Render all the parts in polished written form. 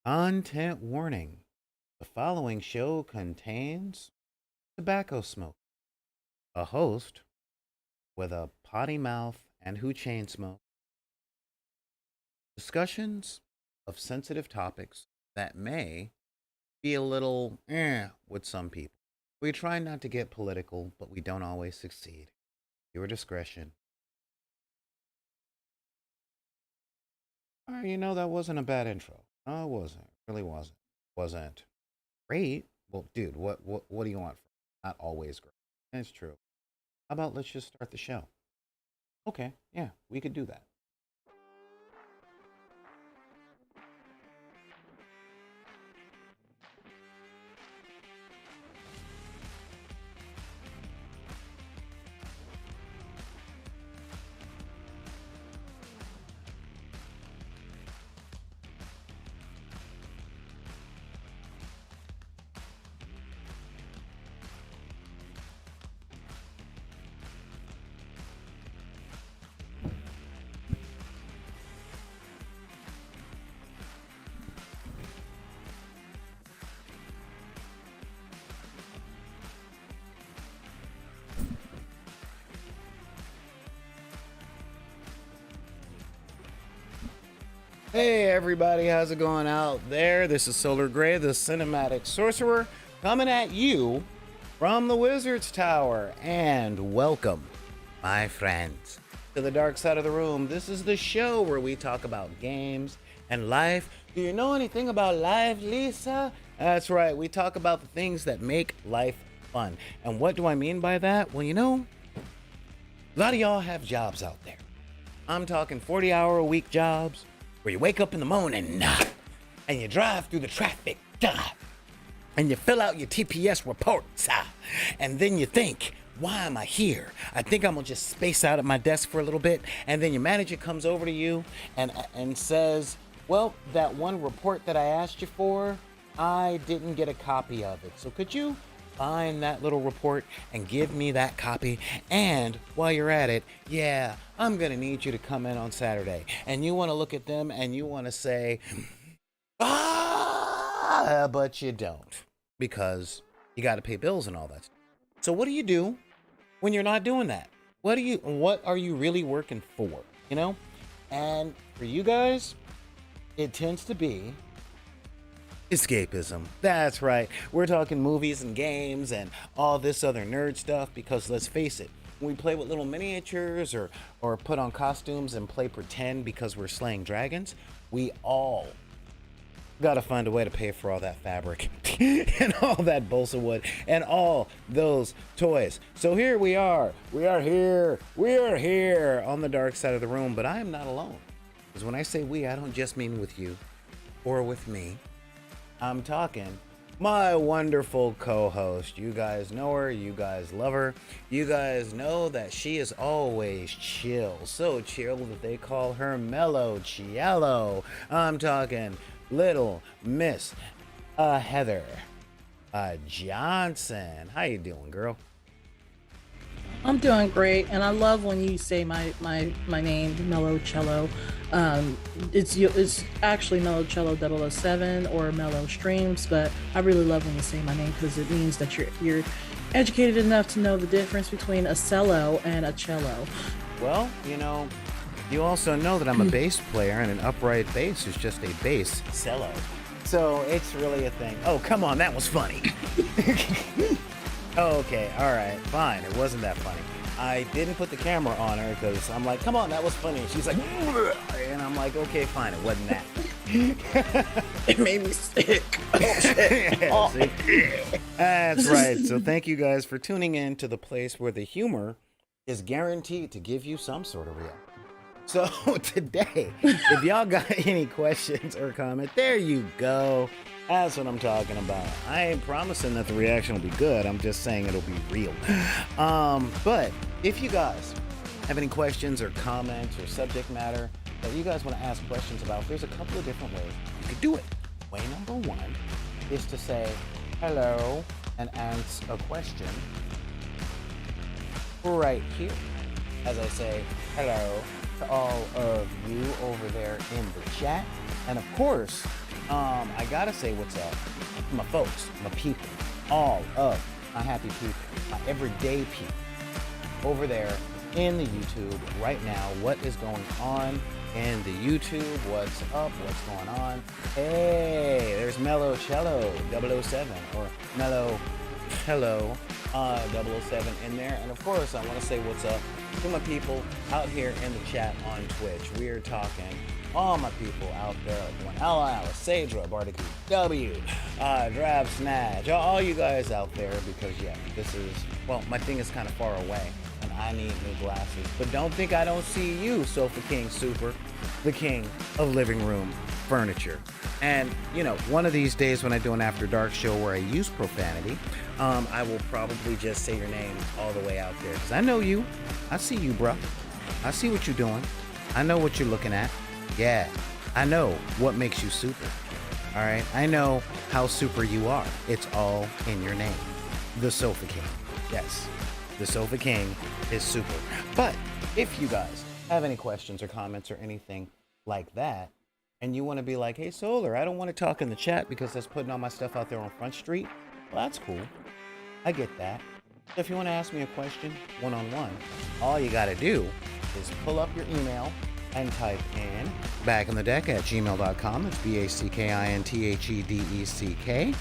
Content warning. The following show contains tobacco smoke. A host with a potty mouth and who chain smoke. Discussions of sensitive topics that may be a little with some people. We try not to get political, but we don't always succeed. Your discretion. That wasn't a bad intro. No, it wasn't. It really wasn't. Wasn't great. Well, dude, what do you want from me? Not always great. It's true. How about let's just start the show? Okay, yeah, we could do that. Hey everybody, how's it going out there? This is Solar Gray, the cinematic sorcerer, coming at you from the Wizard's Tower. And welcome, my friends, to the dark side of the room. This is the show where we talk about games and life. Do you know anything about life, Lisa? That's right, we talk about the things that make life fun. And what do I mean by that? Well, a lot of y'all have jobs out there. I'm talking 40-hour-a-week jobs, where you wake up in the morning and you drive through the traffic and you fill out your TPS reports and then you think, why am I here? I think I'm gonna just space out at my desk for a little bit, and then your manager comes over to you and says, well, that one report that I asked you for, I didn't get a copy of it. So could you find that little report and give me that copy? And while you're at it, I'm gonna need you to come in on Saturday. And you want to look at them and you want to say, but you don't, because you got to pay bills and all that. So what do you do when you're not doing that? What are you really working for? And for you guys, it tends to be escapism. That's right. We're talking movies and games and all this other nerd stuff, because let's face it, when we play with little miniatures or put on costumes and play pretend because we're slaying dragons, we all gotta find a way to pay for all that fabric and all that balsa wood and all those toys. So here we are. We are here on the dark side of the room, but I am not alone. Because when I say we, I don't just mean with you or with me. I'm talking my wonderful co-host. You guys know her, you guys love her, you guys know that she is always chill, so chill that they call her Mellow Cielo. I'm talking Little Miss Heather Johnson. How you doing, girl? I'm doing great, and I love when you say my name, Mellow Cello. It's actually Mellow Cello 007 or Mellow Streams, but I really love when you say my name because it means that you're educated enough to know the difference between a cello and a cello. Well, you also know that I'm a bass player, and an upright bass is just a bass cello. So it's really a thing. Oh, come on, that was funny. Okay, all right, fine. It wasn't that funny. I didn't put the camera on her because I'm like, come on, that was funny. And she's like, and I'm like, okay, fine, it wasn't that. It made me sick. Oh, shit. Yeah, that's right. So thank you guys for tuning in to the place where the humor is guaranteed to give you some sort of reaction. So today, if y'all got any questions or comment, there you go. That's what I'm talking about. I ain't promising that the reaction will be good. I'm just saying it'll be real. But if you guys have any questions or comments or subject matter that you guys want to ask questions about, there's a couple of different ways you could do it. Way number one is to say hello and ask a question right here. As I say hello to all of you over there in the chat. And of course, I gotta say what's up to my folks, my people, all of my happy people, my everyday people over there in the YouTube right now. What is going on in the YouTube? What's up? What's going on? Hey, there's Mellow Cello 007 or Mellow Cello 007 in there. And of course, I want to say what's up to my people out here in the chat on Twitch. We are talking all my people out there, like One Alice, Sadra, Bardic W, Drab Snatch, all you guys out there, because yeah, this is, well, my thing is kind of far away and I need new glasses. But don't think I don't see you, Sofa King Super, the king of living room furniture. And you know, one of these days when I do an After Dark show where I use profanity, I will probably just say your name all the way out there, because I know you. I see you, bro. I see what you're doing. I know what you're looking at. Yeah, I know what makes you super. All right, I know how super you are. It's all in your name. The Sofa King. Yes, the Sofa King is super. But if you guys have any questions or comments or anything like that, and you want to be like, hey, Solar, I don't want to talk in the chat because that's putting all my stuff out there on Front Street, well, that's cool. I get that. So if you want to ask me a question one-on-one, all you got to do is pull up your email and type in backinthedeck@gmail.com. It's BACKINTHEDECK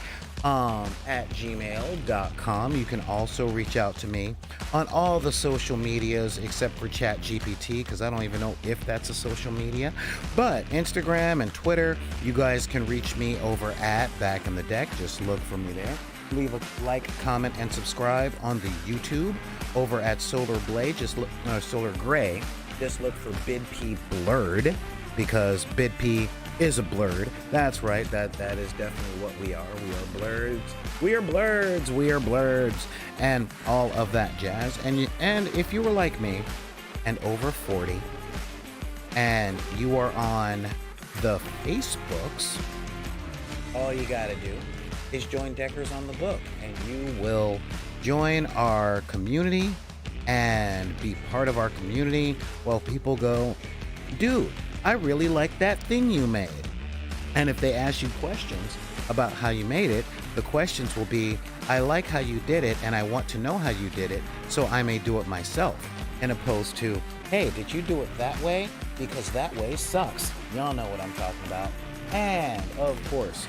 at gmail.com. You can also reach out to me on all the social medias except for ChatGPT, because I don't even know if that's a social media. But Instagram and Twitter, you guys can reach me over at Back in the Deck. Just look for me there. Leave a like, comment, and subscribe on the YouTube over at Solar Blade. Just look, Solar Gray. Just look for BidP Blurred, because BidP is a blurred. That's right. That is definitely what we are. We are blurs. We are blurs. We are blurs, and all of that jazz. And if you were like me, and over 40, and you are on the Facebooks, all you gotta do is join Deckers on the Book, and you will join our community and be part of our community. Well, people go, dude, I really like that thing you made. And if they ask you questions about how you made it, the questions will be, I like how you did it and I want to know how you did it so I may do it myself. And opposed to, hey, did you do it that way? Because that way sucks. Y'all know what I'm talking about. And of course,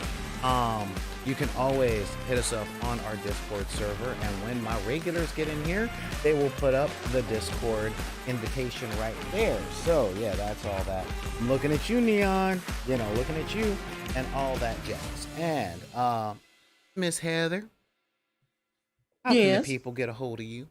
you can always hit us up on our Discord server, and when my regulars get in here, they will put up the Discord invitation right there. So yeah, that's all that. I'm looking at you, Neon, you know, looking at you and all that jazz. And Miss Heather, how can the Yes. people get a hold of you?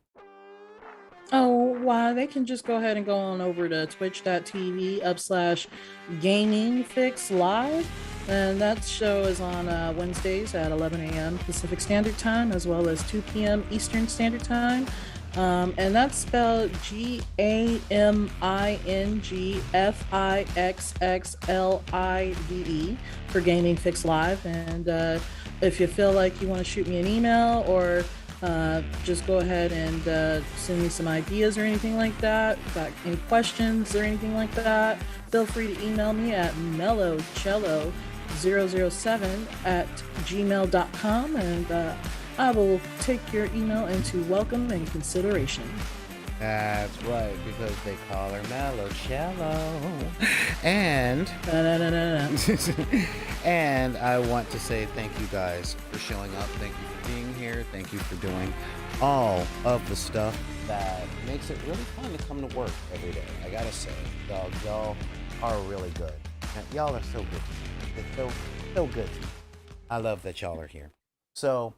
Oh, why they can just go ahead and go on over to twitch.tv/gamingfixlive. And that show is on Wednesdays at 11 a.m. Pacific Standard Time, as well as 2 p.m. Eastern Standard Time. And that's spelled GAMINGFIXXLIVE for Gaming Fix Live. And if you feel like you want to shoot me an email or just go ahead and send me some ideas or anything like that, got any questions or anything like that, feel free to email me at mellowcello007@gmail.com, and I will take your email into welcome and consideration. That's right, because they call her Mellow Cello. And and I want to say thank you guys for showing up. Thank you for being here. Thank you for doing all of the stuff that makes it really fun to come to work every day. I gotta say, y'all are really good. Y'all are so good. It's so good. I love that y'all are here. So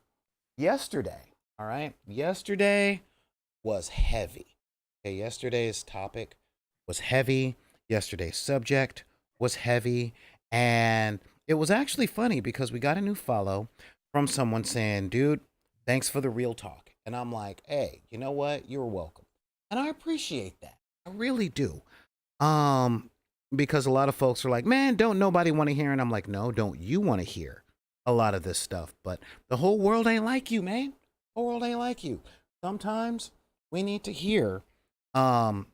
yesterday, all right, yesterday was heavy. Okay, yesterday's topic was heavy. Yesterday's subject was heavy. And it was actually funny because we got a new follow from someone saying, dude, thanks for the real talk. And I'm like, hey, you know what? You're welcome. And I appreciate that. I really do. Because a lot of folks are like, man, don't nobody want to hear. And I'm like, no, don't you want to hear a lot of this stuff? But the whole world ain't like you, man. The whole world ain't like you. Sometimes we need to hear some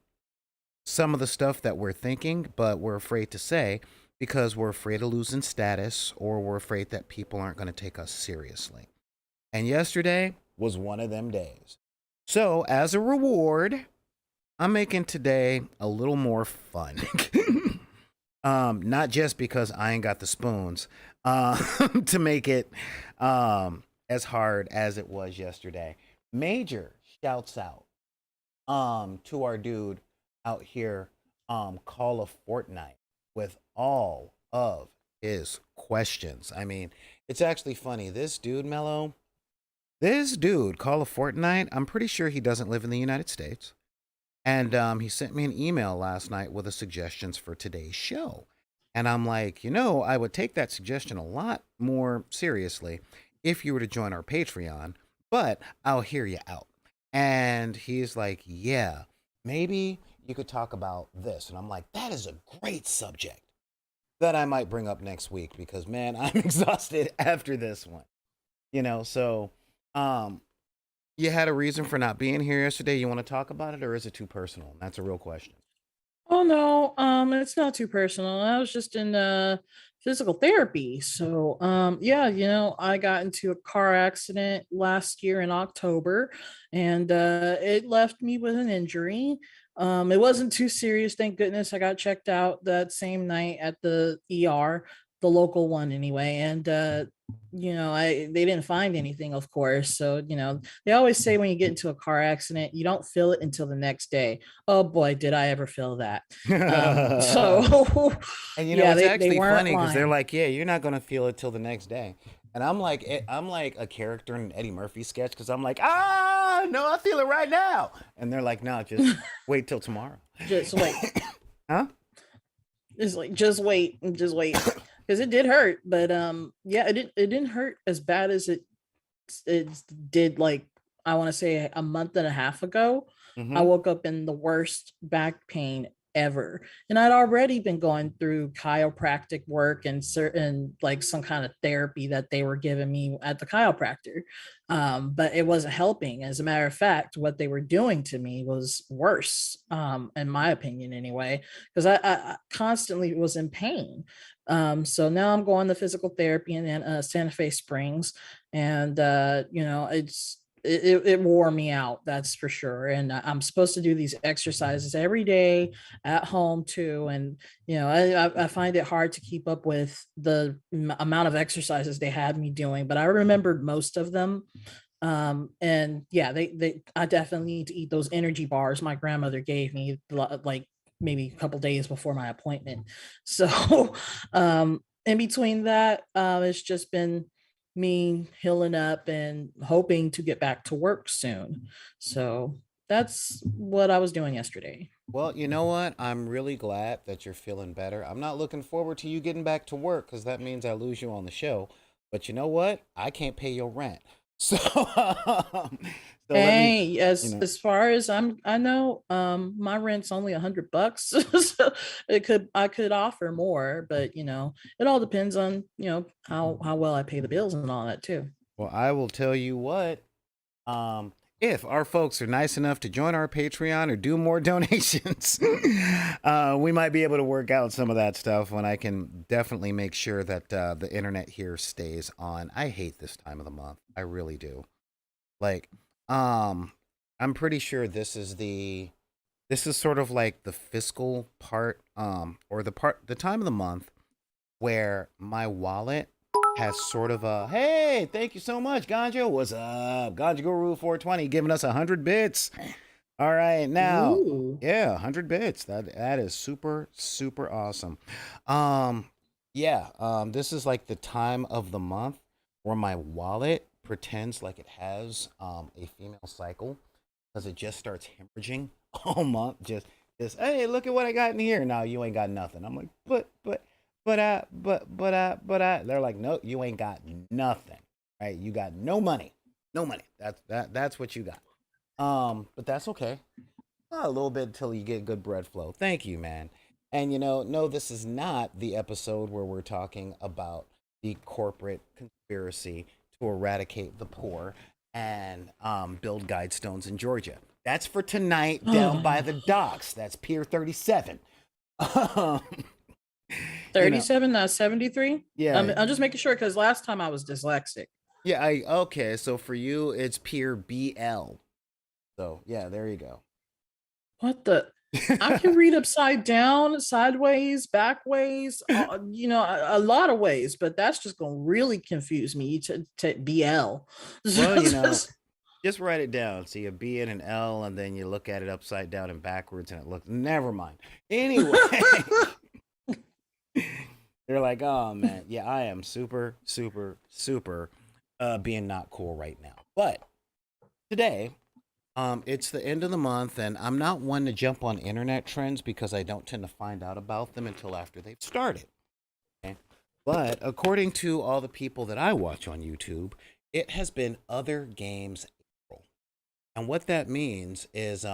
of the stuff that we're thinking, but we're afraid to say because we're afraid of losing status or we're afraid that people aren't going to take us seriously. And yesterday was one of them days. So, as a reward, I'm making today a little more fun. Not just because I ain't got the spoons to make it as hard as it was yesterday. Major shouts out to our dude out here Call of Fortnite with all of his questions. I mean, it's actually funny. This dude, Mello, this dude, Call of Fortnite, I'm pretty sure he doesn't live in the United States. And he sent me an email last night with the suggestions for today's show. And I'm like, I would take that suggestion a lot more seriously if you were to join our Patreon, but I'll hear you out. And he's like, yeah, maybe you could talk about this. And I'm like, that is a great subject that I might bring up next week because, man, I'm exhausted after this one. So um, you had a reason for not being here yesterday. You want to talk about it, or is it too personal? That's a real question. Oh no, it's not too personal. I was just in physical therapy. So yeah, I got into a car accident last year in October and it left me with an injury. It wasn't too serious, thank goodness. I got checked out that same night at the ER, the local one anyway, and I they didn't find anything, of course. So, they always say when you get into a car accident, you don't feel it until the next day. Oh boy, did I ever feel that. So And yeah, it's they actually weren't funny because they're lying. like, "Yeah, you're not gonna feel it till the next day." And I'm like a character in an Eddie Murphy sketch because I'm like, "Ah, no, I feel it right now," and they're like, "No, just wait till tomorrow." Just wait. Huh? It's like just wait. Because it did hurt, but yeah, it didn't hurt as bad as it did, like, I want to say a month and a half ago. I Mm-hmm. woke up in the worst back pain ever. And I'd already been going through chiropractic work and certain, like, some kind of therapy that they were giving me at the chiropractor. But it wasn't helping. As a matter of fact, what they were doing to me was worse, in my opinion, anyway, because I constantly was in pain. So now I'm going to physical therapy in Santa Fe Springs, and it wore me out, that's for sure. And I'm supposed to do these exercises every day at home too. And I find it hard to keep up with the amount of exercises they had me doing, but I remembered most of them. And yeah, they I definitely need to eat those energy bars my grandmother gave me, like, maybe a couple days before my appointment. So in between that, it's just been me healing up and hoping to get back to work soon. So that's what I was doing yesterday. Well, you know what? I'm really glad that you're feeling better. I'm not looking forward to you getting back to work because that means I lose you on the show. But you know what? I can't pay your rent. So, so let me, Hey, you know, as far as I know, my rent's only $100. So I could offer more, but it all depends on, how well I pay the bills and all that too. well, I will tell you what. If our folks are nice enough to join our Patreon or do more donations, we might be able to work out some of that stuff when I can definitely make sure that the internet here stays on. I hate this time of the month. I really do. Like, um, I'm pretty sure this is sort of like the fiscal part, or the time of the month where my wallet has sort of a hey, thank you so much, Ganja. What's up? Ganja Guru 420 giving us 100 bits. All right, now, Ooh. yeah, 100 bits. That is super, super awesome. Um, yeah, this is like the time of the month where my wallet pretends like it has a female cycle because it just starts hemorrhaging all month. Just hey, look at what I got in here. No, you ain't got nothing. I'm like, but they're like, no, you ain't got nothing, right? You got no money, no money. That's what you got. But that's okay. A little bit until you get good bread flow. Thank you, man. And no, this is not the episode where we're talking about the corporate conspiracy to eradicate the poor and build guidestones in Georgia. That's for tonight down by the docks. That's Pier 37. You know, 37, not 73. yeah, I'm just making sure because last time I was dyslexic. yeah. I okay. So for you, it's peer BL. So yeah, there you go. What the? I can read upside down, sideways, backways, a lot of ways, but that's just going to really confuse me to BL. Well, Just- just write it down. See a B and an L, and then you look at it upside down and backwards, and it looks. Never mind. Anyway, they're like, oh man, yeah, I am super, super, super, being not cool right now. But today, it's the end of the month, and I'm not one to jump on internet trends because I don't tend to find out about them until after they've started. Okay? But according to all the people that I watch on YouTube, it has been Other Games April. And what that means is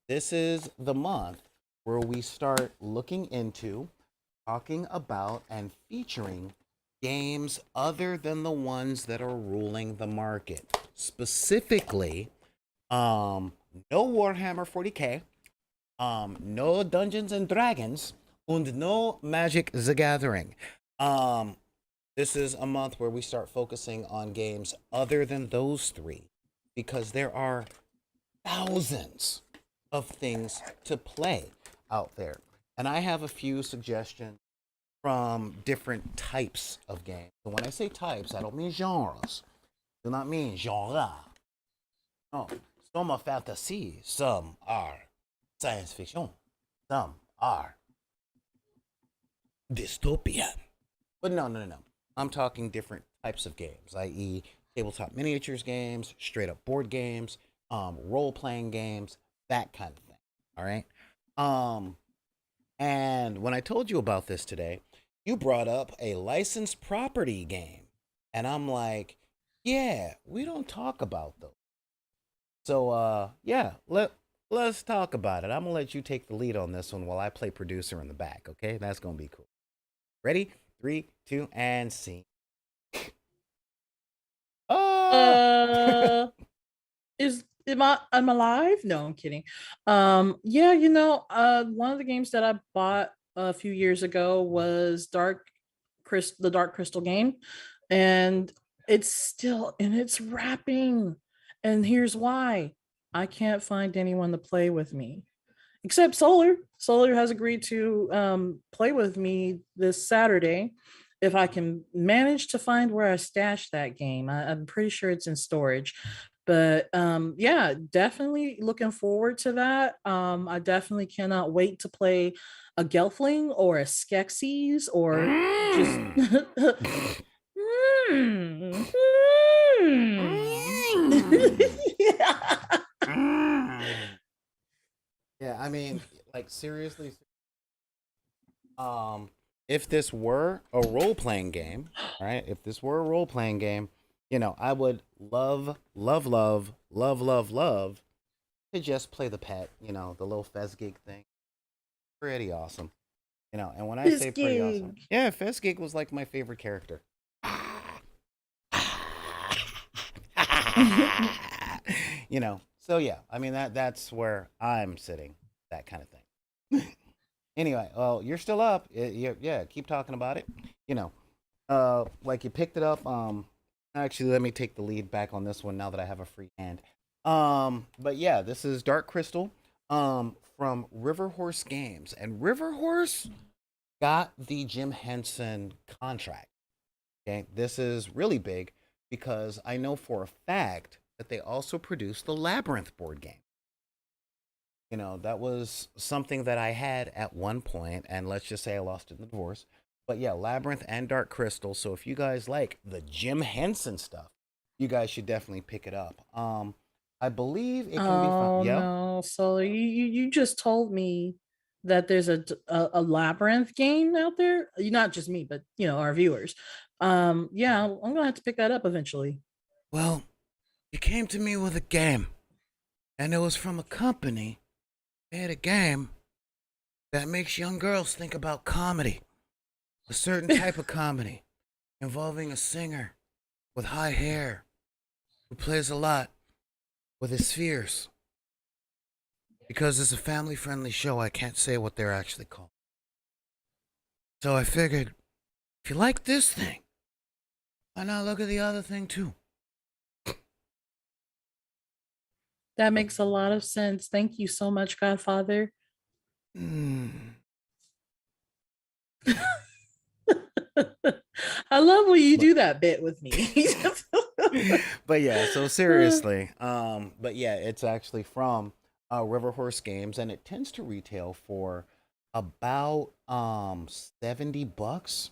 this is the month where we start looking into, talking about, and featuring games other than the ones that are ruling the market. Specifically, um, no Warhammer 40K, no Dungeons and Dragons, and no Magic the Gathering. Um, this is a month where we start focusing on games other than those three because there are thousands of things to play out there. And I have a few suggestions from different types of games. And when I say types, I don't mean genres. I do not mean genre. No, some are fantasy, some are science fiction, some are dystopian. But no, no, no, no. I'm talking different types of games, i.e., tabletop miniatures games, straight up board games, role playing games, that kind of thing. All right. Um, and when I told you about this today, you brought up a licensed property game, and I'm like, yeah, we don't talk about those. So yeah, let's talk about it. I'm gonna let you take the lead on this one while I play producer in the back. Okay, that's gonna be cool. Ready? Three, two, and scene. Oh. uh, is am I alive? No, I'm kidding. Yeah, one of the games that I bought a few years ago was the Dark Crystal game, and it's still in its wrapping. And here's why: I can't find anyone to play with me except Solar. Solar has agreed to play with me this Saturday if I can manage to find where I stashed that game. I'm pretty sure it's in storage. But yeah, definitely looking forward to that. I definitely cannot wait to play a Gelfling or a Skeksis or just. Mm. Hmm. Hmm. Mm. Yeah. Mm. Yeah, I mean, like seriously, if this were a role playing game, right? If this were a role playing game, I would love, love, love, love, love, love to just play the pet, the little Fez gig thing. Pretty awesome. And when I This say pretty awesome, gig. yeah, Fez gig was like my favorite character. So yeah, I mean that's where I'm sitting, that kind of thing. Anyway, well, you're still up. Yeah, keep talking about it. You know, like you picked it up. Actually, let me take the lead back on this one now that I have a free hand. But yeah, this is Dark Crystal, from River Horse Games, and River Horse got the Jim Henson contract. Okay, this is really big because I know for a fact that they also produced the Labyrinth board game. That was something that I had at one point, and let's just say I lost it in the divorce. But yeah, Labyrinth and Dark Crystal. So if you guys like the Jim Henson stuff, you guys should definitely pick it up. I believe it can be found. Oh Yeah. no, Solar, you just told me that there's a labyrinth game out there. You Not just me, but our viewers. Yeah, I'm gonna have to pick that up eventually. Well, you came to me with a game, and it was from a company. They had a game that makes young girls think about comedy, a certain type of comedy involving a singer with high hair who plays a lot with his fears. Because it's a family friendly show, I can't say what they're actually called. So I figured, if you like this thing, why not look at the other thing too? That So, makes a lot of sense. Thank you so much, Godfather. mm. I love when you but do that bit with me. but yeah, so seriously, but yeah, it's actually from River Horse Games, and it tends to retail for about 70 bucks,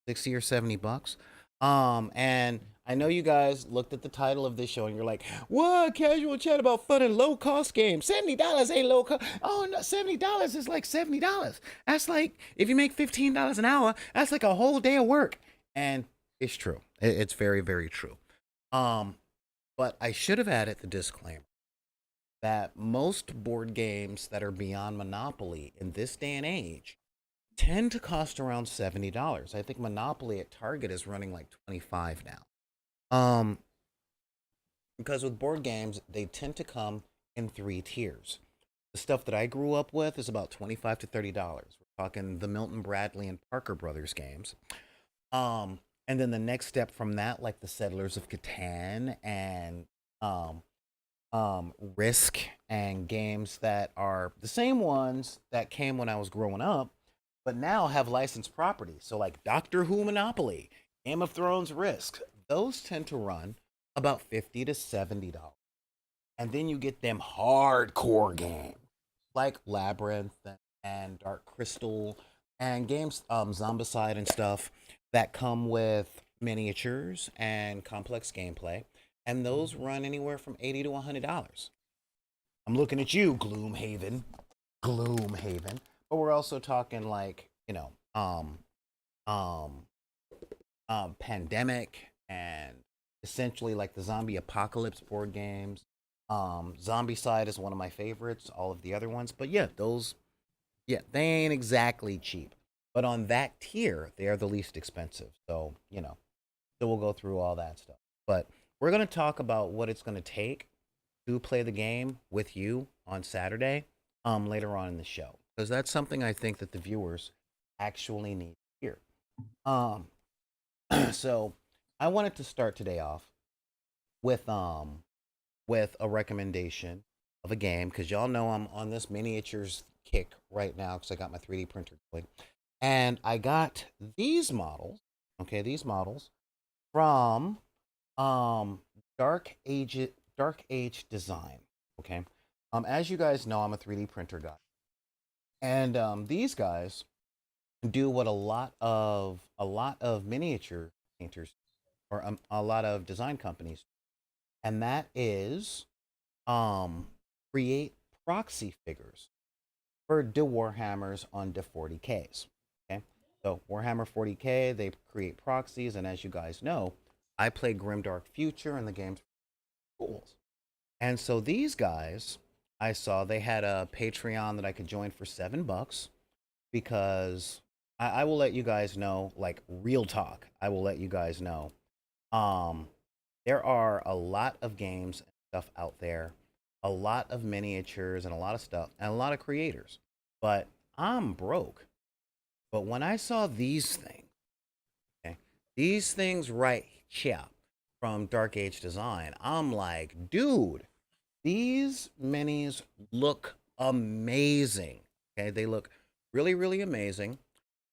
60 or 70 bucks. And I know you guys looked at the title of this show and you're like, what? Casual chat about fun and low cost games. $70 ain't low cost. Oh no, $70 is like $70. That's like if you make $15 an hour, that's like a whole day of work. And it's true. It's very, very true. Um, but I should have added the disclaimer that most board games that are beyond Monopoly in this day and age tend to cost around $70. I think Monopoly at Target is running like 25 now. Because with board games, they tend to come in three tiers. The stuff that I grew up with is about 25 to $30. We're talking the Milton Bradley and Parker Brothers games. And then the next step from that, like the Settlers of Catan and um, Risk and games that are the same ones that came when I was growing up, but now have licensed property. So like Doctor Who Monopoly, Game of Thrones Risk, those tend to run about $50 to $70. And then you get them hardcore games like Labyrinth and Dark Crystal and games Zombicide and stuff that come with miniatures and complex gameplay. And those run anywhere from $80 to $100. I'm looking at you, Gloomhaven. Gloomhaven. But we're also talking like, um, Pandemic and essentially like the zombie apocalypse board games. Zombie Side is one of my favorites, all of the other ones. But yeah, those, yeah, they ain't exactly cheap. But on that tier, they are the least expensive. So we'll go through all that stuff. But we're going to talk about what it's going to take to play the game with you on Saturday later on in the show because that's something I think that the viewers actually need to hear. Um so I wanted to start today off with with a recommendation of a game because y'all know I'm on this miniatures kick right now because I got my 3D printer going. And I got these models, okay, these models from um Dark Age Dark Age Design. Okay. As you guys know, I'm a 3D printer guy. And these guys do what a lot of miniature painters or a lot of design companies, and that is um create proxy figures for the Warhammers on the 40Ks. Okay, so Warhammer 40K, they create proxies, and as you guys know, I play Grimdark Future and the game's rules. And so these guys, I saw they had a Patreon that I could join for $7 because I will let you guys know, like real talk. I will let you guys know. Um, there are a lot of games and stuff out there, a lot of miniatures and a lot of stuff, and a lot of creators. But I'm broke. But when I saw these things, okay, these things right here from Dark Age Design, I'm like, dude, these minis look amazing. Okay, they look really, really amazing.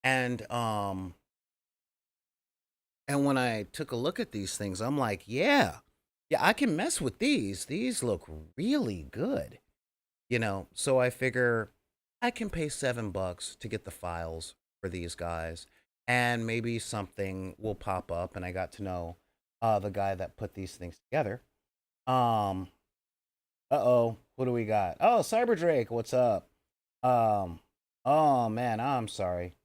And and when I took a look at these things, I'm like, yeah, yeah, I can mess with these. These look really good. So I figure I can pay $7 to get the files for these guys, and maybe something will pop up. And I got to know the guy that put these things together. Um, oh, what do we got? Oh, Cyber Drake, what's up? Um, oh man, I'm sorry.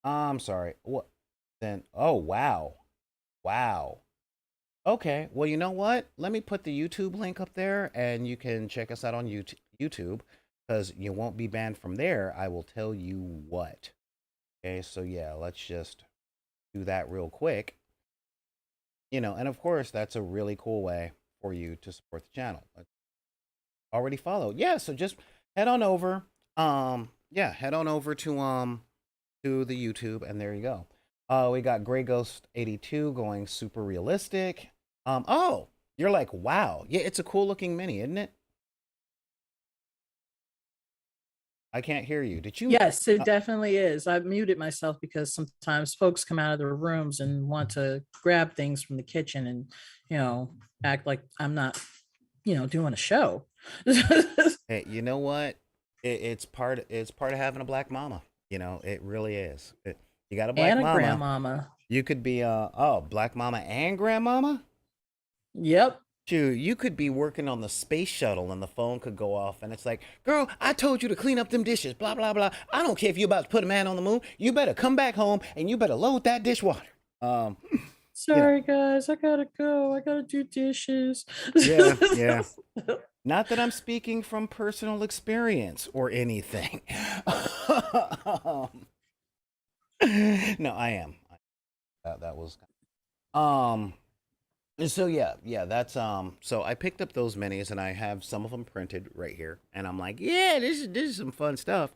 I'm sorry. What? Then? Oh wow, wow. Okay. Well, you know what? Let me put the YouTube link up there, and you can check us out on YouTube, because you won't be banned from there. I will tell you what. Okay. So yeah, let's just do that real quick. And of course, that's a really cool way for you to support the channel. Already followed. Yeah. So just head on over. Yeah, head on over to to the YouTube, and there you go. We got Gray Ghost 82 going super realistic. Oh, you're like, wow. Yeah, it's a cool looking mini, isn't it? I can't hear you. Did you? Yes, it Uh, definitely is. I've muted myself because sometimes folks come out of their rooms and want to grab things from the kitchen and, you know, act like I'm not, doing a show. hey, you know what? It's part of having a black mama. It really is. You got a black And a mama. grandmama. You could be black mama and grandmama. Yep. Shoot, you could be working on the space shuttle and the phone could go off and it's like, girl, I told you to clean up them dishes, blah, blah, blah. I don't care if you're about to put a man on the moon. You better come back home and you better load that dishwater. Um, you know, Sorry, guys. I gotta go. I gotta do dishes. yeah, yeah. Not that I'm speaking from personal experience or anything. No, I am. That was. Um, So yeah, that's so I picked up those minis and I have some of them printed right here and I'm like, yeah, this is some fun stuff.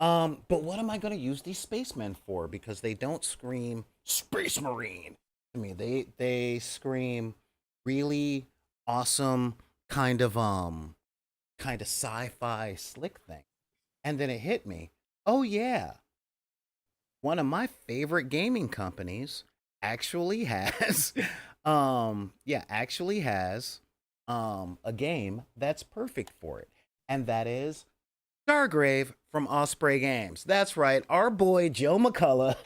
But what am I going to use these spacemen for, because they don't scream Space Marine to me. They scream really awesome kind of sci-fi slick thing. And then it hit me. Oh yeah, one of my favorite gaming companies actually has a game that's perfect for it, and that is Stargrave from Osprey Games. That's right, our boy Joe McCullough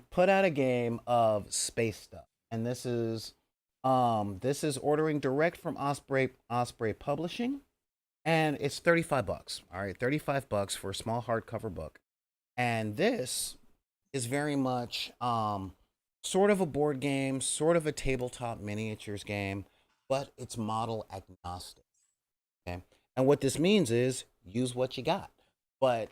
put out a game of space stuff, and this is ordering direct from Osprey Publishing, and it's 35 bucks. All right, 35 bucks for a small hardcover book. And this is very much sort of a board game, sort of a tabletop miniatures game, but it's model agnostic. Okay. And what this means is use what you got. But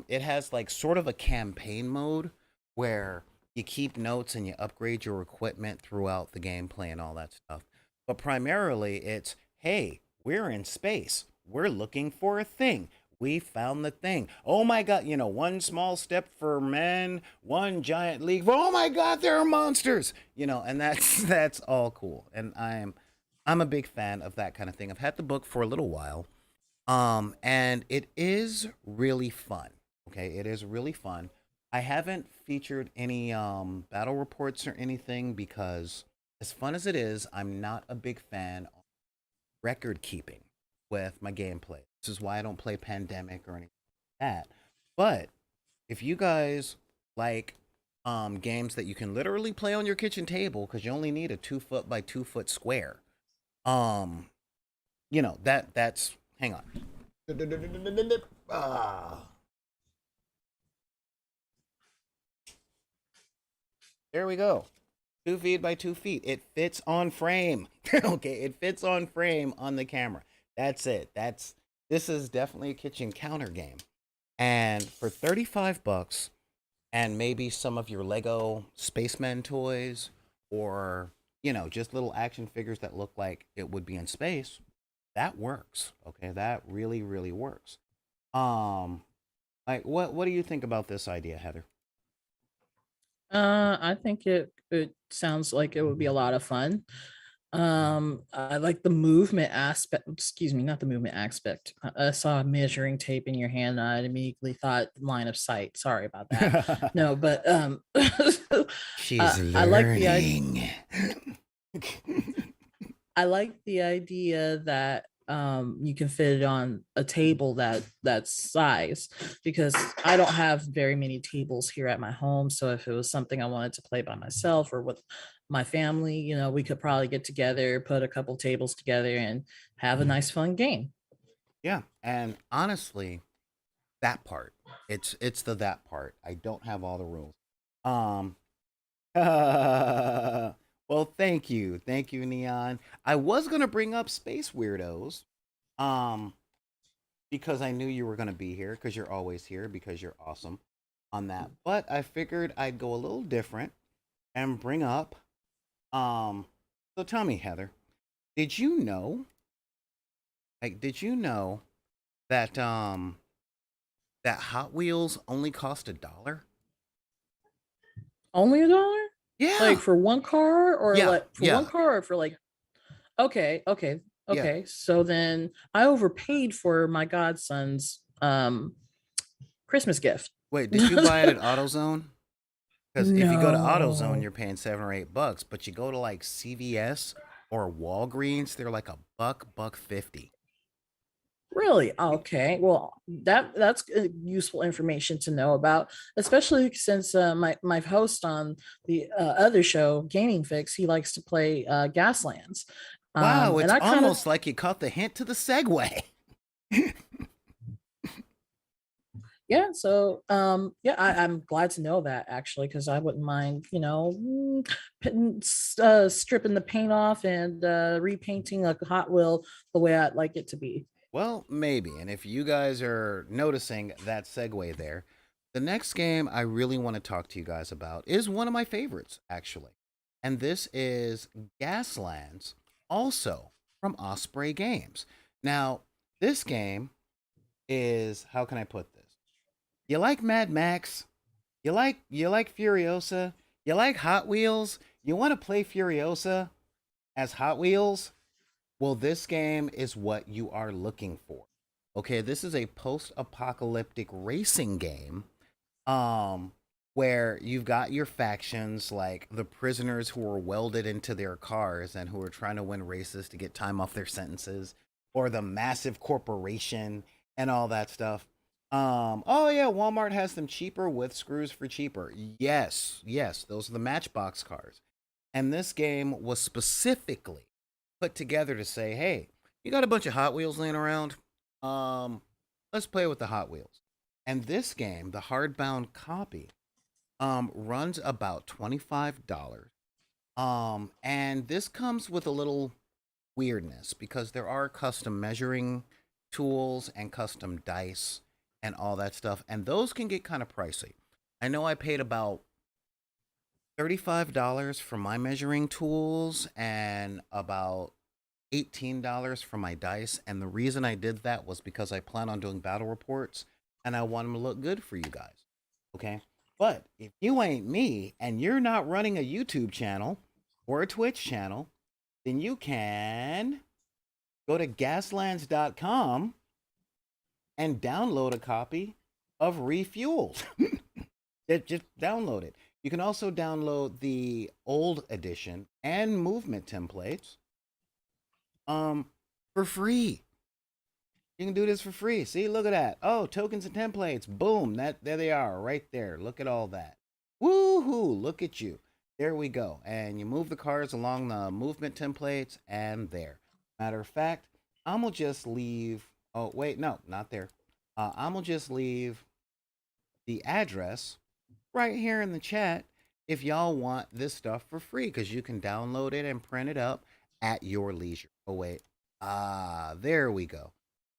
it has like sort of a campaign mode where you keep notes and you upgrade your equipment throughout the gameplay and all that stuff. But primarily it's, hey, we're in space. We're looking for a thing. We found the thing. Oh my god, one small step for men, one giant leap for, oh my god, there are monsters. And that's that's all cool. And I'm a big fan of that kind of thing. I've had the book for a little while. And it is really fun. Okay, it is really fun. I haven't featured any battle reports or anything because, as fun as it is, I'm not a big fan of record keeping with my gameplay. This is why I don't play Pandemic or anything like that. But if you guys like games that you can literally play on your kitchen table because you only need a 2 foot by 2 foot square, um, that's hang on. Ah, there we go. 2 feet by 2 feet. It fits on frame. Okay, it fits on frame on the camera. That's it. This is definitely a kitchen counter game. And for 35 bucks and maybe some of your Lego spacemen toys, or just little action figures that look like it would be in space, that works. Okay, that really really works. Um like what do you think about this idea, Heather? I think it sounds like it would be a lot of fun. I like the movement aspect. Excuse me, not the movement aspect. I saw measuring tape in your hand, and I immediately thought line of sight. Sorry about that. No, but She's I like the learning. I like the idea that you can fit it on a table that size, because I don't have very many tables here at my home. So if it was something I wanted to play by myself or with my family, we could probably get together, put a couple tables together, and have a nice fun game. Yeah, and honestly, that part. It's the that part. I don't have all the rules. Um well, thank you, Neon. I was gonna bring up Space Weirdos, um, because I knew you were gonna be here, because you're always here, because you're awesome on that. But I figured I'd go a little different and bring up, um. So tell me, Heather, did you know? Did you know that that Hot Wheels only cost $1. Only $1? Yeah. Like for one car, or Yeah. like for one Yeah. car, or for like, okay, okay, Yeah. okay. So then I overpaid for my godson's Christmas gift. Wait, did you buy it at AutoZone? Because if you go to AutoZone, No. you're paying $7 or $8, but you go to like CVS or Walgreens, they're like a buck 50. Really? Okay. Well, that's useful information to know about, especially since my host on the other show, Gaming Fix, he likes to play Gaslands, Wow, and it's I kind of, almost like you caught the hint to the segue. yeah. So yeah, I'm glad to know that, actually, because I wouldn't mind, stripping the paint off and repainting a Hot Wheel the way I'd like it to be. Well, maybe. And if you guys are noticing that segue there, the next game I really want to talk to you guys about is one of my favorites, actually. And this is Gaslands, also from Osprey Games. Now, this game is, how can I put this? You like Mad Max? You like Furiosa? You like Hot Wheels? You want to play Furiosa as Hot Wheels? Well, this game is what you are looking for. Okay, this is a post-apocalyptic racing game um where you've got your factions like the prisoners who are welded into their cars and who are trying to win races to get time off their sentences, or the massive corporation and all that stuff. Oh yeah, Walmart has them cheaper with screws for cheaper. Yes, yes, those are the Matchbox cars. And this game was specifically put together to say, hey, you got a bunch of Hot Wheels laying around? Um, let's play with the Hot Wheels. And this game, the hardbound copy, runs about $25. And this comes with a little weirdness because there are custom measuring tools and custom dice and all that stuff, and those can get kind of pricey. I know I paid about $35 for my measuring tools and about $18 for my dice. And the reason I did that was because I plan on doing battle reports and I want them to look good for you guys. Okay. But if you ain't me and you're not running a YouTube channel or a Twitch channel, then you can go to gaslands.com and download a copy of Refueled. Just download it. You can also download the old edition and movement templates um for free. You can do this for free. See, look at that. Oh, tokens and templates. Boom. That there they are right there. Look at all that. Woohoo! Look at you. There we go. And you move the cards along the movement templates and there. Matter of fact, I'm gonna just leave. Oh, wait, no, not there. I'm gonna just leave the address right here in the chat if y'all want this stuff for free, because you can download it and print it up at your leisure. Oh, wait. There we go.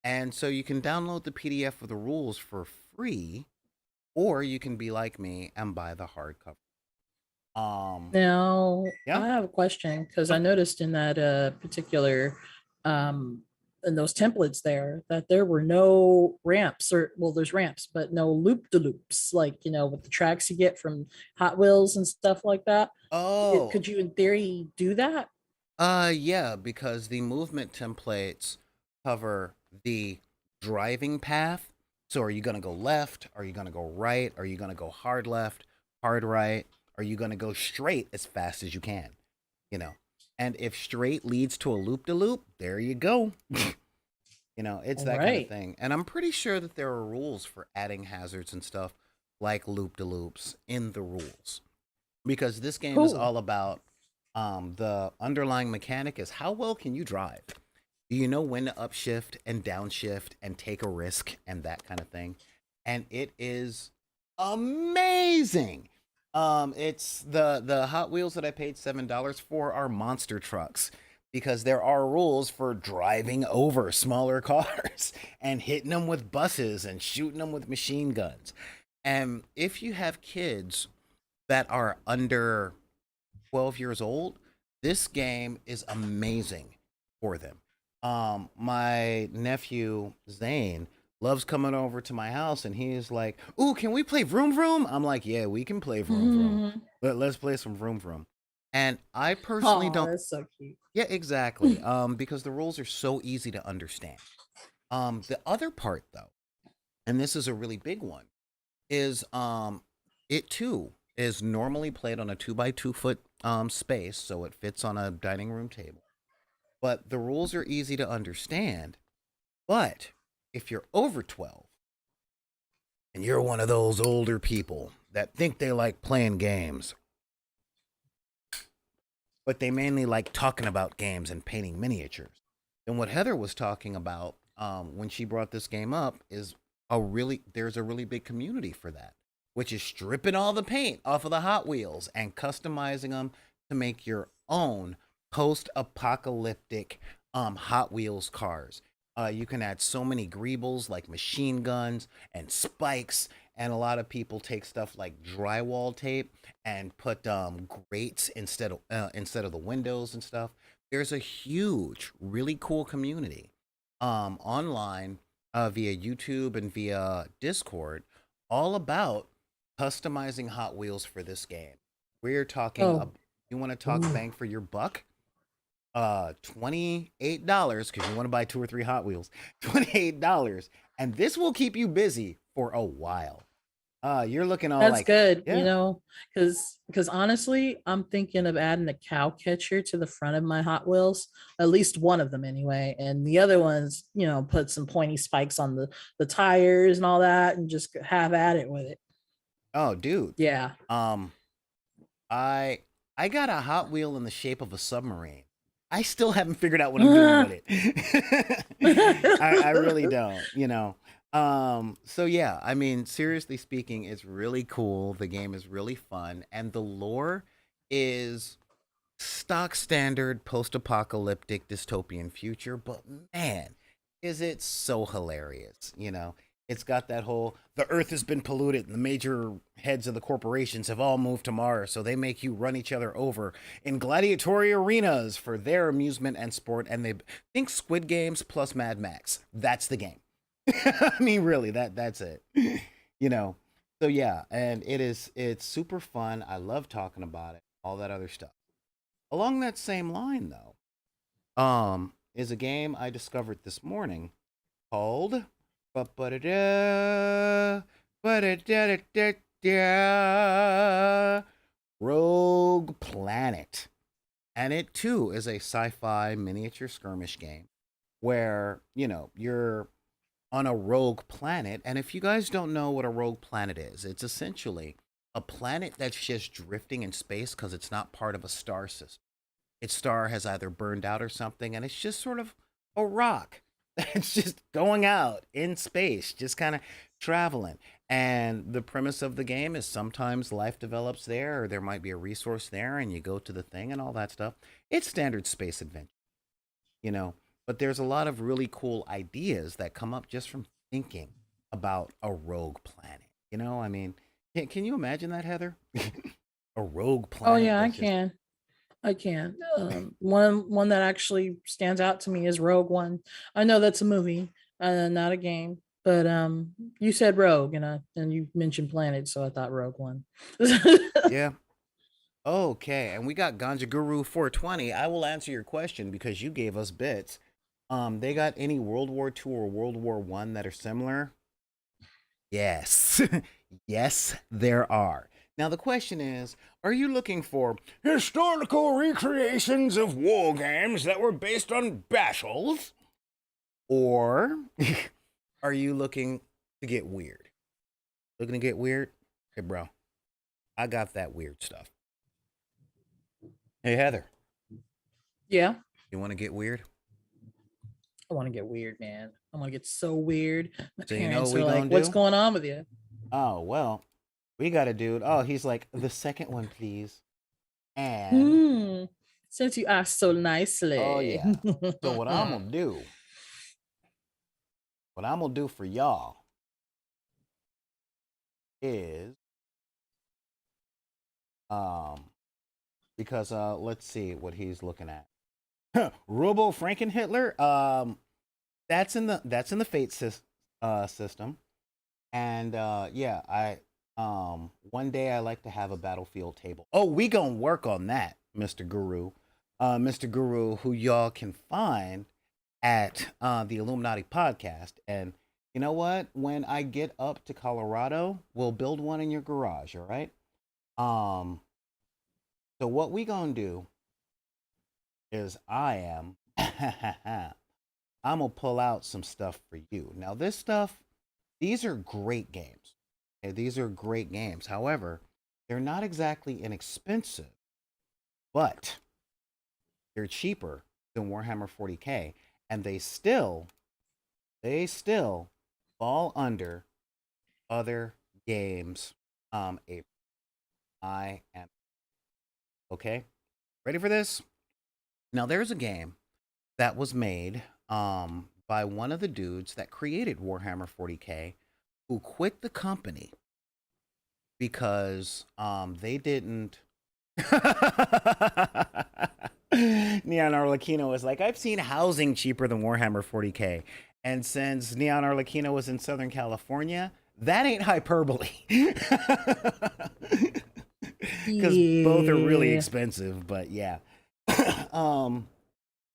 And so you can download the PDF of the rules for free, or you can be like me and buy the hardcover. Now, Yeah. I have a question, because I Yep. noticed in that particular um in those templates there that there were no ramps, or, well, there's ramps, but no loop de loops, like, with the tracks you get from Hot Wheels and stuff like that. Oh, Could you in theory do that? yeah, because the movement templates cover the driving path. So are you going to go left? Are you going to go right? Are you going to go hard left, hard right? Are you going to go straight as fast as you can? You know, and if straight leads to a loop de loop, there you go. It's All that kind of right. thing. And I'm pretty sure that there are rules for adding hazards and stuff like loop de loops in the rules, because this game is Cool. all about the underlying mechanic is how well can you drive? Do you know when to upshift and downshift and take a risk and that kind of thing? And it is amazing. It's the Hot Wheels that I paid $7 for are monster trucks because there are rules for driving over smaller cars and hitting them with buses and shooting them with machine guns. And if you have kids that are under 12 years old, this game is amazing for them. My nephew Zane loves coming over to my house, and he's like, "Ooh, can we play Vroom Vroom?" I'm like, "Yeah, we can play Vroom Vroom. Mhm. Let's play some Vroom Vroom." And I personally Oh, don't. that's so cute. Yeah, exactly. Because the rules are so easy to understand. The other part, though, and this is a really big one, is it too is normally played on a 2 by 2 foot space, so it fits on a dining room table. But the rules are easy to understand. But if you're over 12 and you're one of those older people that think they like playing games, but they mainly like talking about games and painting miniatures, then what Heather was talking about when she brought this game up is there's a really big community for that, which is stripping all the paint off of the Hot Wheels and customizing them to make your own post-apocalyptic Hot Wheels cars. You can add so many greebles like machine guns and spikes, and a lot of people take stuff like drywall tape and put grates instead of the windows and stuff. There's a huge, really cool community online via YouTube and via Discord, all about customizing Hot Wheels for this game. We're talking. Oh, You want to talk ooh, bang for your buck? $28 because you want to buy 2 or 3 Hot Wheels. $28, and this will keep you busy for a while. You're looking all that's like, good. yeah. Because honestly, I'm thinking of adding a cow catcher to the front of my Hot Wheels, at least one of them anyway, and the other ones, put some pointy spikes on the tires and all that, and just have at it with it. Oh, dude. Yeah. Um, I I got a Hot Wheel in the shape of a submarine. I still haven't figured out what I'm doing with it. I really don't. So yeah, I mean, seriously speaking, it's really cool. The game is really fun, and the lore is stock standard post-apocalyptic dystopian future, but man, is it so hilarious. It's got that whole the earth has been polluted and the major heads of the corporations have all moved to Mars, so they make you run each other over in gladiatory arenas for their amusement and sport, and they think Squid Games plus Mad Max. That's the game. I mean, really, that's it. you know. So yeah, and it's super fun. I love talking about it, all that other stuff. Along that same line, though, is a game I discovered this morning called ba-ba-da-da, ba-da-da-da-da-da, Rogue Planet. And it too is a sci-fi miniature skirmish game where, you're on a rogue planet. And if you guys don't know what a rogue planet is, it's essentially a planet that's just drifting in space because it's not part of a star system. Its star has either burned out or something, and it's just sort of a rock that's just going out in space, just kind of traveling. And the premise of the game is sometimes life develops there, or there might be a resource there, and you go to the thing and all that stuff. It's standard space adventure, you know, but there's a lot of really cool ideas that come up just from thinking about a rogue planet. I mean, can you imagine that, Heather? A rogue Oh planet yeah, I that's just can. I can. One that actually stands out to me is Rogue One. I know that's a movie, not a game. But you said Rogue, and you mentioned Planet, so I thought Rogue One. yeah. Okay, and we got Ganja Guru 420. I will answer your question because you gave us bits. They got any World War II or World War One that are similar? Yes. Yes, there are. Now the question is, are you looking for historical recreations of war games that were based on battles? Or are you looking to get weird? Looking to get weird? Hey bro, I got that weird stuff. Hey Heather, Yeah, you want to get weird? I want to get weird, man. I want to get so weird. My So you know what parents are we like, gonna "What's do? going on with you?" Oh well, we got a dude. Oh, he's like the second one, please. And Hmm. Since you asked so oh nicely. yeah. So what I'm gonna do for y'all is um because let's see what he's looking at. Robo Frankenhitler. That's in the Fate system. And yeah, I one day I like to have a battlefield table. Oh, we gonna work on that, Mr. Guru. Mr. Guru, who y'all can find at the Illuminati podcast. And you know what? When I get up to Colorado, we'll build one in your garage, all right? Um, so what we gonna do is I'm gonna pull out some stuff for you. Now this stuff, these are great games. Okay, these are great games. However, they're not exactly inexpensive, but they're cheaper than Warhammer 40K, and they still fall under other games. April. I am okay. Ready for this? Now there's a game that was made by one of the dudes that created Warhammer 40K who quit the company because they didn't Neon Arlecchino was like, I've seen housing cheaper than Warhammer 40K. And since Neon Arlecchino was in Southern California, that ain't hyperbole. Because both are really Yeah. expensive, but yeah. um,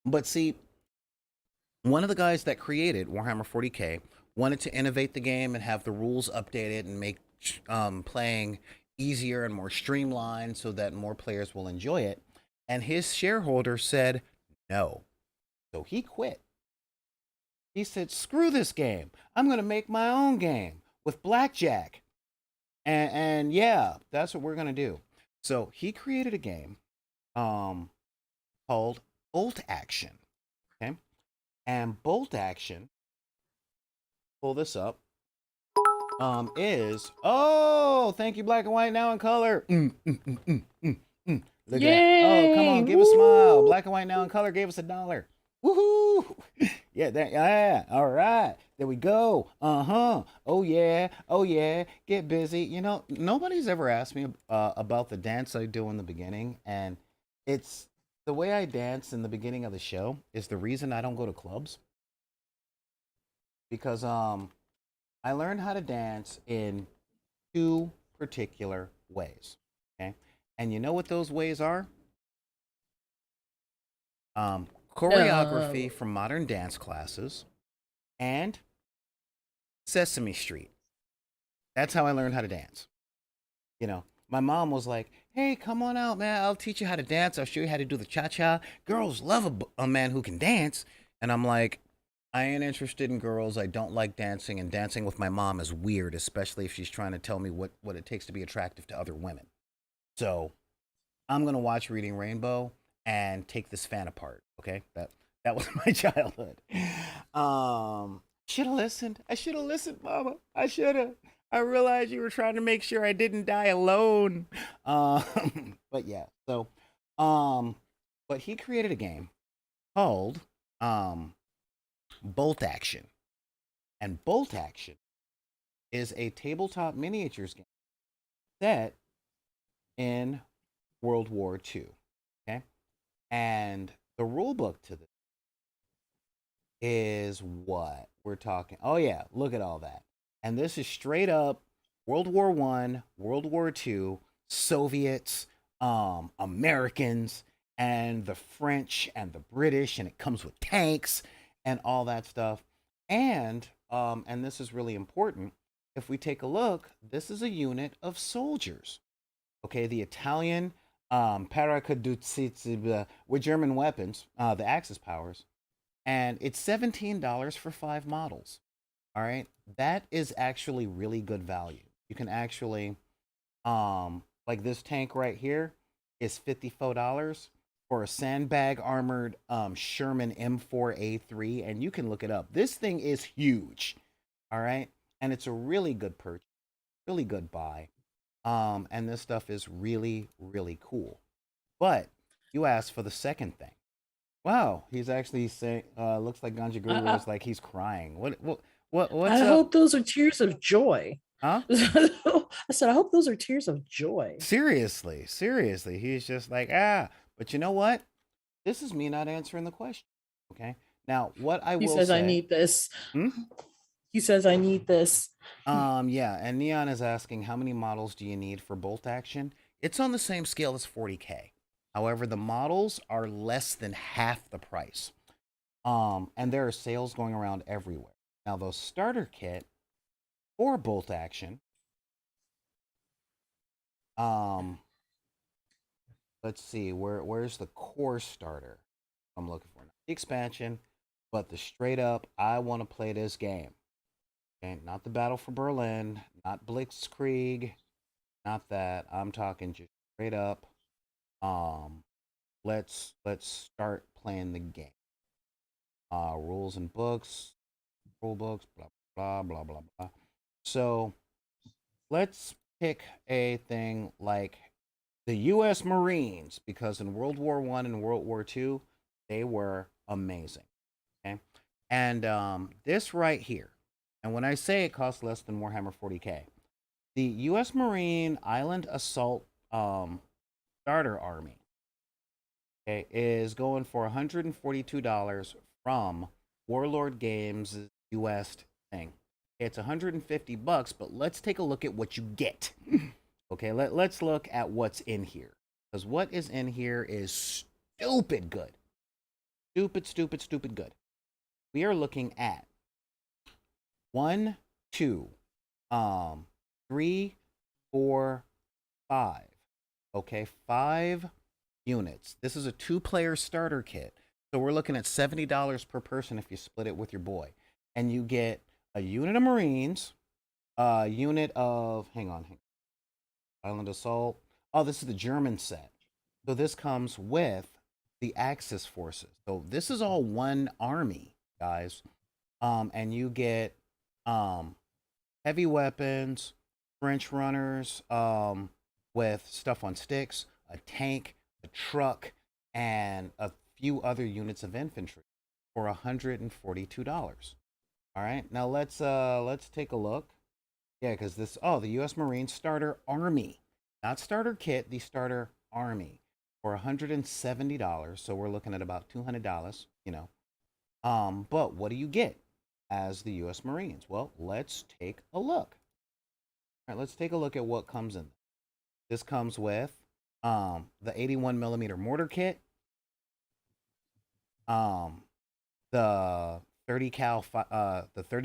but see, one of the guys that created Warhammer 40K wanted to innovate the game and have the rules updated and make playing easier and more streamlined so that more players will enjoy it. And his shareholder said no. So he quit. He said, screw this game. I'm going to make my own game with blackjack. And yeah, that's what we're going to do. So he created a game um, called Bolt Action. Okay. And Bolt Action, pull this up, is, oh, thank you, Black and White, now in color. Look at that. Oh, come Yay! on, give a smile. Woo! Black and White now in color gave us $1. Woohoo! Yeah, yeah. All right, there we go. Oh yeah. Oh yeah. Get busy. You know, nobody's ever asked me about the dance I do in the beginning, and it's the way I dance in the beginning of the show is the reason I don't go to clubs because I learned how to dance in two particular ways. Okay, and you know what those ways are? Choreography No. from modern dance classes and Sesame Street. That's how I learned how to dance. You know, my mom was like, "Hey, come on out, man. I'll teach you how to dance. I'll show you how to do the cha cha. Girls love a man who can dance." And I'm like, I ain't interested in girls. I don't like dancing, and dancing with my mom is weird, especially if she's trying to tell me what it takes to be attractive to other women. So I'm gonna watch Reading Rainbow and take this fan apart. Okay, that was my childhood. Should have listened. I should have listened, Mama. I should have. I realized you were trying to make sure I didn't die alone. But yeah, so um, but he created a game called um Bolt Action, and Bolt Action is a tabletop miniatures game set in World War II. Okay, and the rule book to this is what we're talking. Oh yeah, look at all that. And this is straight up World War One, World War Two, Soviets, Americans, and the French and the British, and it comes with tanks and all that stuff. And this is really important. If we take a look, this is a unit of soldiers. Okay, the Italian Paracaduzzi with German weapons, the Axis powers, and it's $17 for 5 models. All right, that is actually really good value. You can actually, like this tank right here is $54 for a sandbag armored Sherman M4A3, and you can look it up. This thing is huge. All right, and it's a really good purchase, really good buy. And this stuff is really, really cool. But you asked for the second thing. Wow, he's actually saying, looks like Ganja I, Guru I is like he's crying. What's I up? hope those are tears of joy. Huh? I said, I hope those are tears of joy. Seriously, seriously. He's just like, ah. But you know what? This is me not answering the question. Okay. Now, what I He will says, I say, need this. hmm? He says I need this. Yeah, and Neon is asking how many models do you need for bolt action? It's on the same scale as 40K. However, the models are less than half the price. And there are sales going around everywhere. Now, those starter kit for bolt action, um, let's see, where's the core starter? I'm looking for not the expansion, but the straight up, I want to play this game. Okay, not the Battle for Berlin, not Blitzkrieg, not that. I'm talking just straight up. Um, let's start playing the game. Rules and books, rule books, blah blah blah blah blah. So let's pick a thing like the U.S. Marines because in World War One and World War Two, they were amazing. Okay, and this right here, and when I say it costs less than Warhammer 40K, the U.S. Marine Island Assault starter army, okay, is going for $142 from Warlord Games' US thing. It's $150, but let's take a look at what you get. Okay, let's look at what's in here. Because what is in here is stupid good. Stupid, stupid, stupid good. We are looking at 1, 2, 3, 4, 5. Okay, 5 units. This is a 2-player starter kit. So we're looking at $70 per person if you split it with your boy. And you get a unit of Marines, a unit of, hang on, Island Assault. Oh, this is the German set. So this comes with the Axis forces. So this is all one army, guys. And you get heavy weapons, French runners, with stuff on sticks, a tank, a truck, and a few other units of infantry for $142. All right, now let's take a look. Yeah, because the U.S. Marines starter army, not starter kit, the starter army for $170. So we're looking at about $200. But what do you get as the U.S. Marines? Well, let's take a look. All right, let's take a look at what comes in. This comes with the 81 millimeter mortar kit, the 30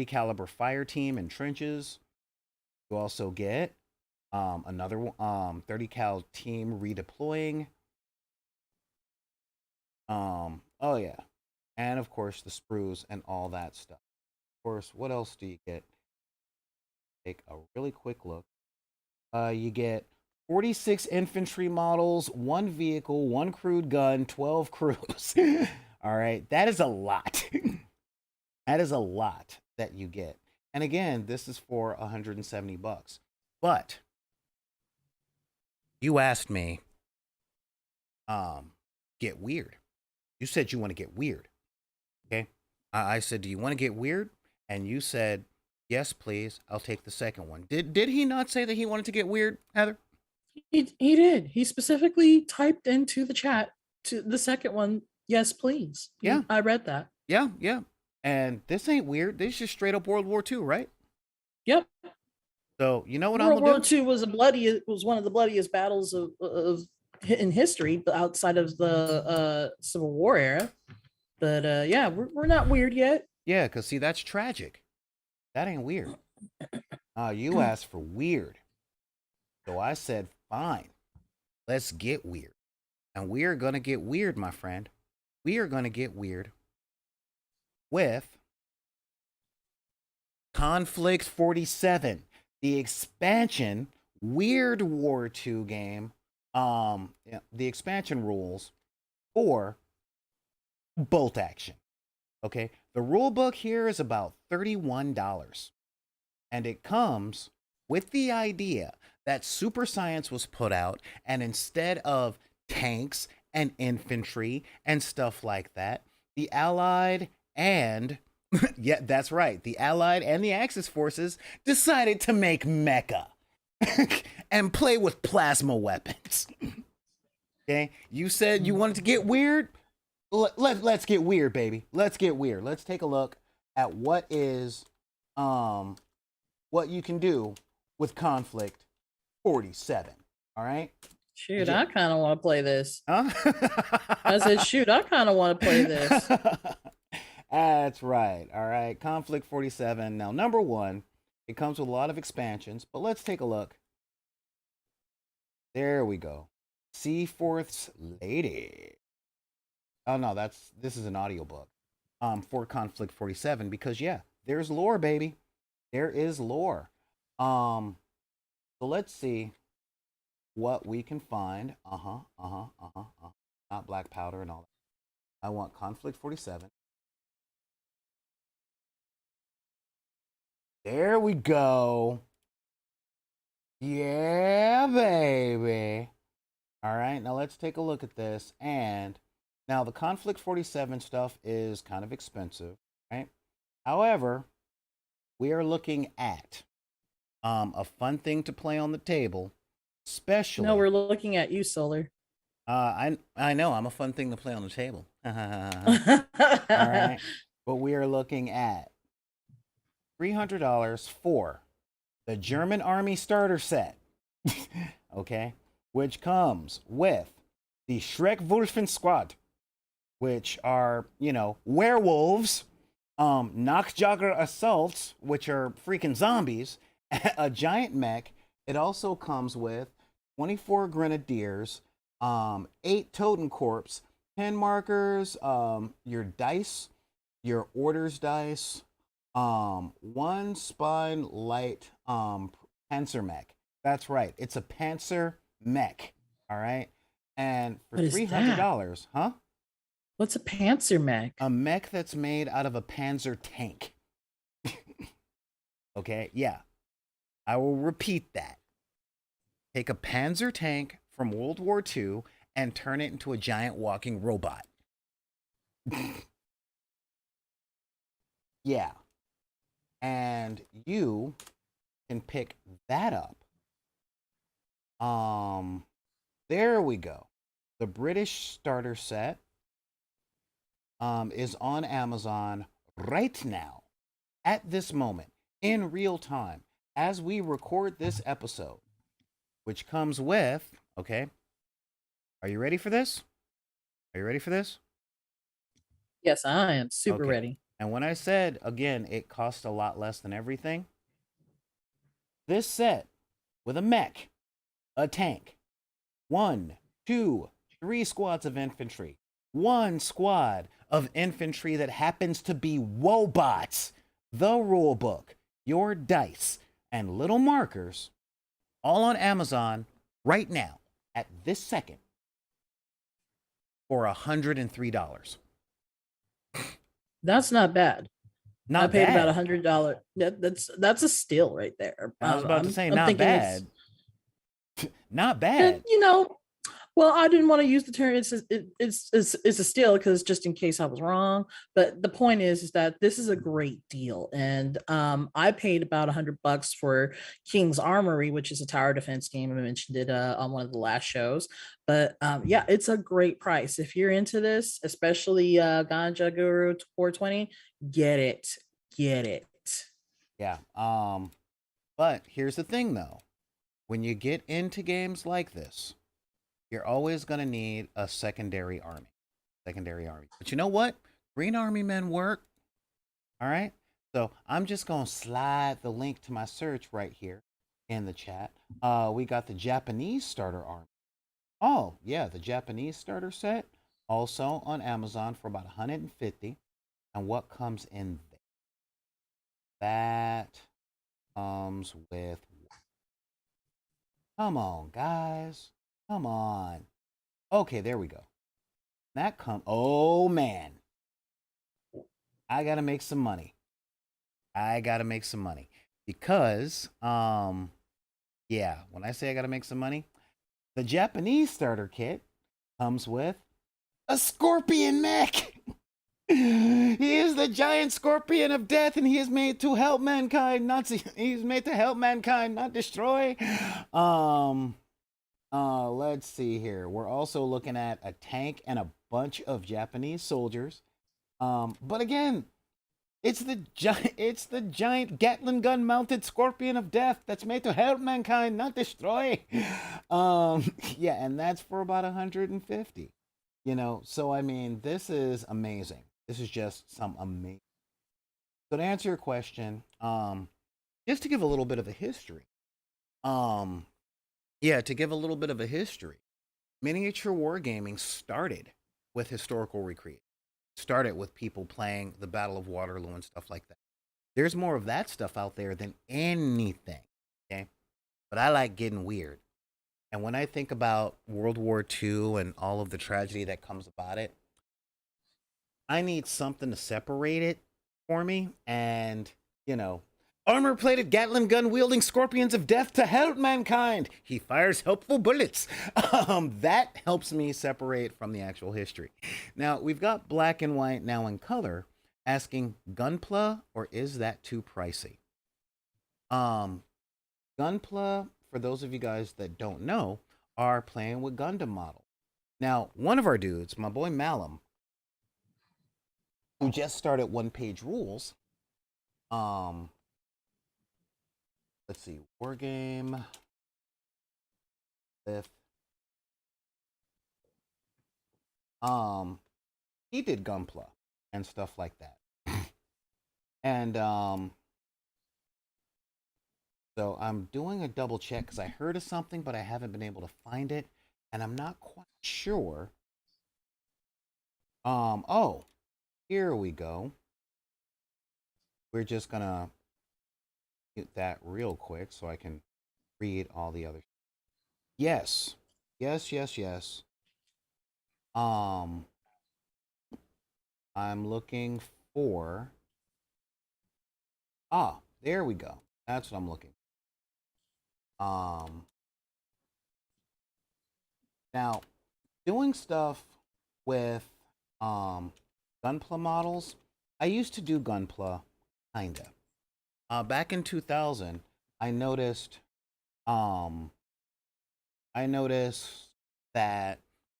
caliber fire team and trenches. You also get another 30 cal team redeploying. Oh yeah, and of course the sprues and all that stuff. Of course, what else do you get? Take a really quick look. You get 46 infantry models, 1 vehicle, 1 crewed gun, 12 crews. All right, that is a lot. That is a lot that you get. And again, this is for $170. But you asked me, get weird. You said you want to get weird. Okay? I said, do you want to get weird? And you said, yes, please. I'll take the second one. Did he not say that he wanted to get weird, Heather? He did. He specifically typed into the chat to the second one, yes, please. Yeah. I read that. Yeah, yeah. And this ain't weird. This is just straight up World War II, right? Yep. So you know what World I'm gonna War do? II was one of the bloodiest battles of in history, outside of the Civil War era. But yeah, we're not weird yet. Yeah, because see, that's tragic. That ain't weird. You asked for weird. So I said, fine, let's get weird. And we are going to get weird, my friend. We are going to get weird with Conflict 47, the expansion Weird War II game. The expansion rules for bolt action. Okay, the rule book here is about $31, and it comes with the idea that super science was put out, and instead of tanks and infantry and stuff like that, the Allied and yeah, that's right, the Allied and the Axis forces decided to make mecha and play with plasma weapons. Okay, you said you wanted to get weird. Let's get weird, baby. Let's get weird. Let's take a look at what is um what you can do with Conflict 47. All right? Shoot, Yeah. I kind of want to play this. Huh? I said, shoot, I kind of want to play this. That's right. All right. Conflict 47. Now, number one, it comes with a lot of expansions, but let's take a look. There we go. Seaforth's Lady. Oh no, this is an audiobook. For Conflict 47 because yeah, there's lore, baby. There is lore. Um, so let's see what we can find. Uh-huh, uh-huh, uh-huh, uh-huh. Not black powder and all that. I want Conflict 47. There we go. Yeah, baby. All right, now let's take a look at this. And now the Conflict 47 stuff is kind of expensive, right? However, we are looking at a fun thing to play on the table, No, especially. we're looking at you, Solar. I know I'm a fun thing to play on the table. All right, but we are looking at $300 for the German Army starter set. Okay, which comes with the Schreckwolfen Squad, which are, werewolves, Nachtjager Assaults, which are freaking zombies, a giant mech. It also comes with 24 Grenadiers, 8 Totenkorps, 10 markers, your dice, your orders dice, 1 spine light Panzer mech. That's right, it's a Panzer mech. All right, and for What is that? $300, huh? What's a Panzer mech? A mech that's made out of a Panzer tank. Okay, yeah, I will repeat that. Take a Panzer tank from World War II and turn it into a giant walking robot. Yeah, and you can pick that up. Um, there we go. The British starter set is on Amazon right now, at this moment, in real time, as we record this episode, which comes with, okay, are you ready for this? Are you ready for this? Yes, I am super Okay. ready. And when I said, again, it cost a lot less than everything, this set with a mech, a tank, 1, 2, 3 squads of infantry, 1 squad of infantry that happens to be wobots, the rule book, your dice, and little markers, all on Amazon right now at this second for $103. That's not bad. I Not paid about bad. $100. That's a steal right there. I was about to say I'm not thinking it's bad. Not and bad. well, I didn't want to use the term it's a steal because just in case I was wrong. But the point is that this is a great deal, and I paid about $100 for King's Armory, which is a tower defense game. I mentioned it on one of the last shows, but yeah, it's a great price if you're into this, especially Ganja Guru 420. Get it, get it. Yeah. But here's the thing though. When you get into games like this, you're always going to need a secondary army. Secondary army. But you know what? Green Army men work. All right. So I'm just going to slide the link to my search right here in the chat. We got the Japanese starter army. Oh, yeah, the Japanese starter set also on Amazon for about 150. And what comes in there? That comes with, come on, guys. Come on. Okay, there we go. Oh man. I got to make some money. I got to make some money because yeah, when I say I got to make some money, the Japanese starter kit comes with a scorpion mech. He is the giant scorpion of death, and he is made to help mankind, not to, he's made to help mankind, not destroy. Um, let's see here. We're also looking at a tank and a bunch of Japanese soldiers. But again, It's the giant Gatling gun mounted scorpion of death that's made to help mankind, not destroy. Yeah, and that's for about 150. So I mean, this is amazing. This is just some amazing. So to answer your question, just to give a little bit of a history. Um, yeah, to give a little bit of a history. Miniature wargaming started with historical recreation. Started with people playing the Battle of Waterloo and stuff like that. There's more of that stuff out there than anything. Okay. But I like getting weird. And when I think about World War II and all of the tragedy that comes about it, I need something to separate it for me. And, you know, armor plated Gatling gun wielding scorpions of death to help mankind. He fires helpful bullets. That helps me separate from the actual history. Now, we've got black and white now in color asking Gunpla, or is that too pricey? Um, Gunpla, for those of you guys that don't know, are playing with Gundam model. Now, one of our dudes, my boy Malum, who just started One Page Rules, um, let's see, War Game with um he did Gunpla and stuff like that. And so I'm doing a double check because I heard of something, but I haven't been able to find it, and I'm not quite sure. Oh, here we go. We're just gonna get that real quick so I can read all the other. Yes, yes, yes, yes. Um, I'm looking for. Ah, there we go. That's what I'm looking. Um, Now doing stuff with um Gunpla models. I used to do Gunpla, kinda. Back in 2000, I noticed um I noticed that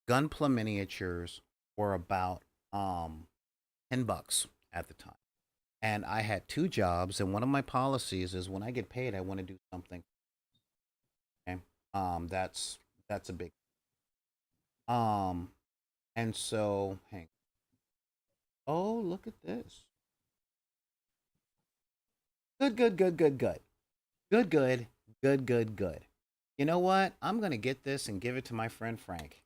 Gunpla miniatures were about $10 at the time. And I had two jobs, and one of my policies is when I get paid, I want to do something. Okay, that's a big um, and so hang. Oh, look at this. Good, good, good, good, good, good, good, good, good, good. You know what? I'm gonna get this and give it to my friend Frank.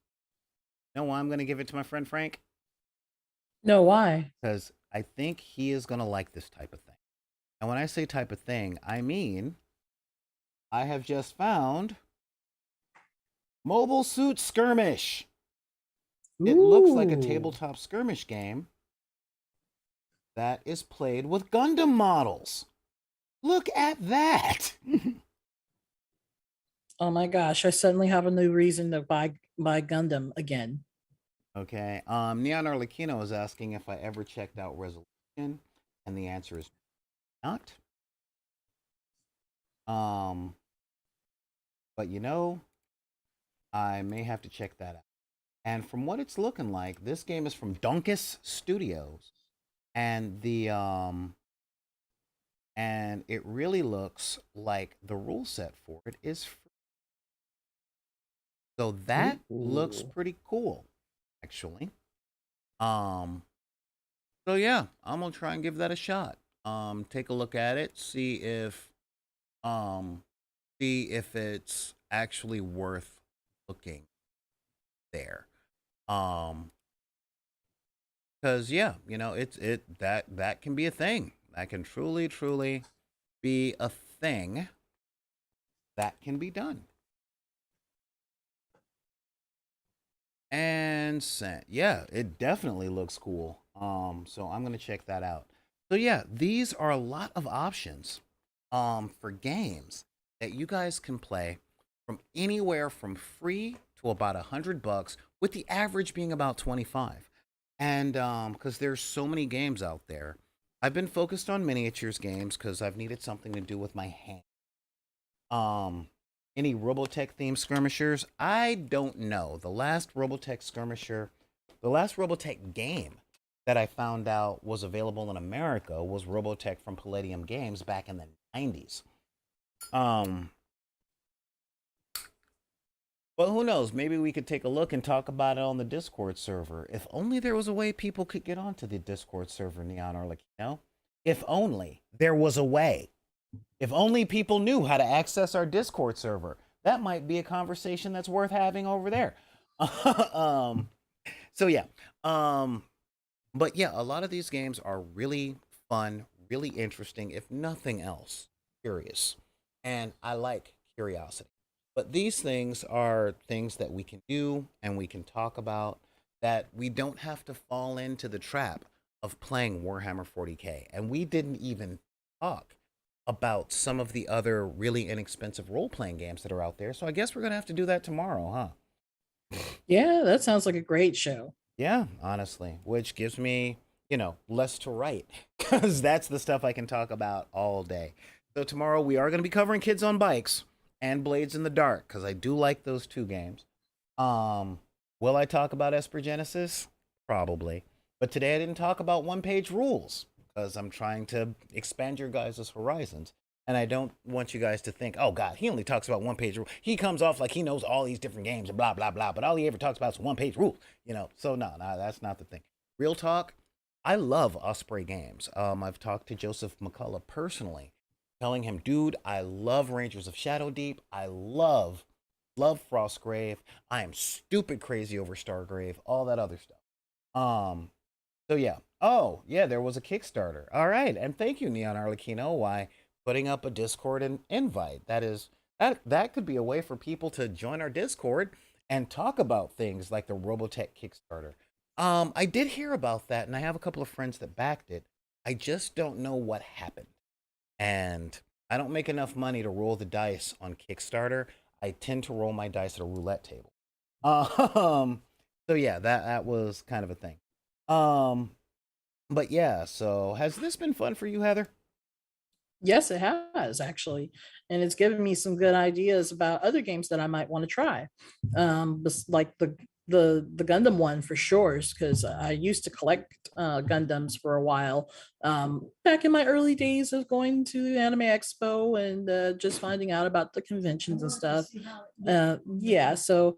You know why I'm gonna give it to my friend Frank? No, why? Because I think he is gonna like this type of thing. And when I say type of thing, I mean I have just found Mobile Suit Skirmish. It looks like a Ooh. tabletop skirmish game that is played with Gundam models. Look at that. Oh my gosh, I suddenly have a new reason to buy Gundam again. Okay. Neon Arlecchino is asking if I ever checked out Resolution, and the answer is not. Um, but I may have to check that out. And from what it's looking like, this game is from Donkus Studios, and it really looks like the rule set for it is free. So that looks Ooh. pretty cool, actually. Um, so yeah, I'm gonna try and give that a shot. Take a look at it, um see if it's actually worth looking there. Um, because yeah, that can be a thing. That can truly be a thing that can be done. And sent. Yeah, it definitely looks cool. So I'm gonna check that out. So yeah, these are a lot of options for games that you guys can play from anywhere from free to about $100, with the average being about 25. And because there's so many games out there, I've been focused on miniatures games because I've needed something to do with my hand. Um, any Robotech themed skirmishers? I don't know. The last Robotech game that I found out was available in America was Robotech from Palladium Games back in the 90s. Um, but who knows? Maybe we could take a look and talk about it on the Discord server. If only there was a way people could get onto the Discord server, Neon, or like, if only there was a way. If only people knew how to access our Discord server. That might be a conversation that's worth having over there. um, so yeah. Um, but yeah, a lot of these games are really fun, really interesting, if nothing else, curious. And I like curiosity. But these things are things that we can do and we can talk about, that we don't have to fall into the trap of playing Warhammer 40K. And we didn't even talk about some of the other really inexpensive role playing games that are out there. So I guess we're going to have to do that tomorrow, huh? Yeah, that sounds like a great show. Yeah, honestly, which gives me, less to write because that's the stuff I can talk about all day. So tomorrow we are going to be covering Kids on Bikes and Blades in the Dark because I do like those two games. Um, will I talk about Esper Genesis? Probably. But today I didn't talk about one page rules because I'm trying to expand your guys' horizons. And I don't want you guys to think, oh God, he only talks about one page rule. He comes off like he knows all these different games and blah blah blah. But all he ever talks about is one page rules, So no, that's not the thing. Real talk. I love Osprey games. I've talked to Joseph McCullough personally, telling him, dude, I love Rangers of Shadow Deep. I love Frostgrave. I am stupid crazy over Stargrave. All that other stuff. Um, so yeah. Oh yeah, there was a Kickstarter. All right, and thank you, Neon Arlecchino. Why? Putting up a Discord and invite. That could be a way for people to join our Discord and talk about things like the Robotech Kickstarter. I did hear about that, and I have a couple of friends that backed it. I just don't know what happened, and I don't make enough money to roll the dice on Kickstarter. I tend to roll my dice at a roulette table. Um, so yeah, that was kind of a thing. Um, but yeah, so has this been fun for you, Heather? Yes, it has actually, and it's given me some good ideas about other games that I might want to try, like the Gundam one for sure, because I used to collect Gundams for a while, back in my early days of going to Anime Expo and just finding out about the conventions and stuff. Yeah, so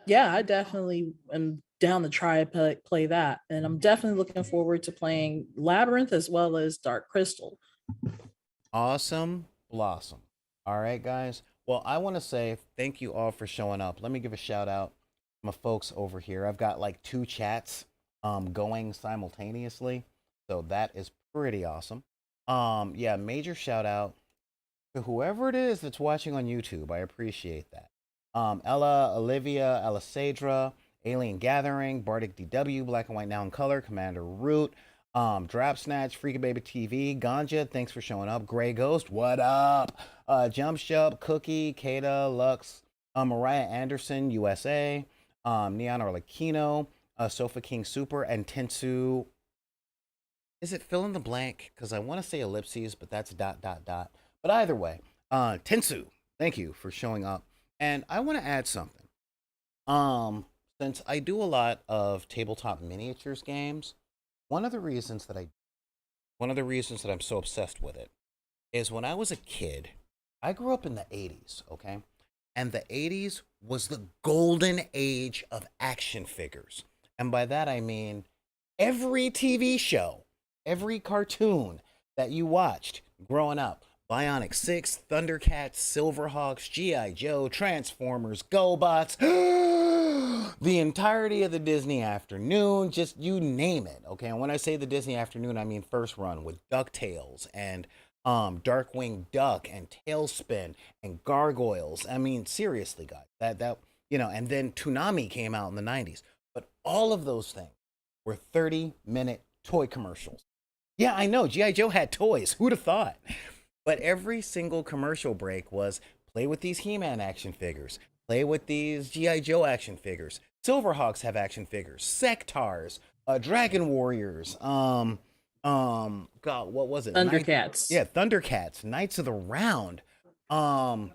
yeah, I definitely am down to try play that, and I'm definitely looking forward to playing Labyrinth as well as Dark Crystal. Awesome Blossom. All right, guys. Well, I want to say thank you all for showing up. Let me give a shout out to my folks over here. I've got like two chats going simultaneously. So that is pretty awesome. Yeah, major shout out to whoever it is that's watching on YouTube. I appreciate that. Ella, Olivia, Alisadra, Alien Gathering, Bardic DW, Black and White Now in Color, Commander Root, Drop Snatch, Freaky Baby TV, Ganja, thanks for showing up. Gray Ghost, what up? Jump Shop, Cookie, Kata, Lux, Mariah Anderson, USA, Neon Arlecchino, Sofa King Super, and Tensu. Is it fill in the blank? Because I want to say ellipses, but that's dot dot dot. But either way, Tensu, thank you for showing up. And I want to add something. Um, since I do a lot of tabletop miniatures games, one of the reasons that I one of the reasons that I'm so obsessed with it is when I was a kid, I grew up in the 80s, okay? And the 80s was the golden age of action figures. And by that I mean every TV show, every cartoon that you watched growing up, Bionic 6, Thundercats, Silverhawks, G.I. Joe, Transformers, GoBots, the entirety of the Disney afternoon, just you name it, okay? And when I say the Disney afternoon, I mean first run with DuckTales and Darkwing Duck and Tailspin and Gargoyles. I mean, seriously, guys, and then Toonami came out in the 90s. But all of those things were 30-minute toy commercials. Yeah, I know, G.I. Joe had toys. Who'd have thought? But every single commercial break was play with these He-Man action figures, play with these G.I. Joe action figures. Silverhawks have action figures, Sectars, Dragon Warriors, God, what was it? Thundercats. Yeah, Thundercats, Knights of the Round, um,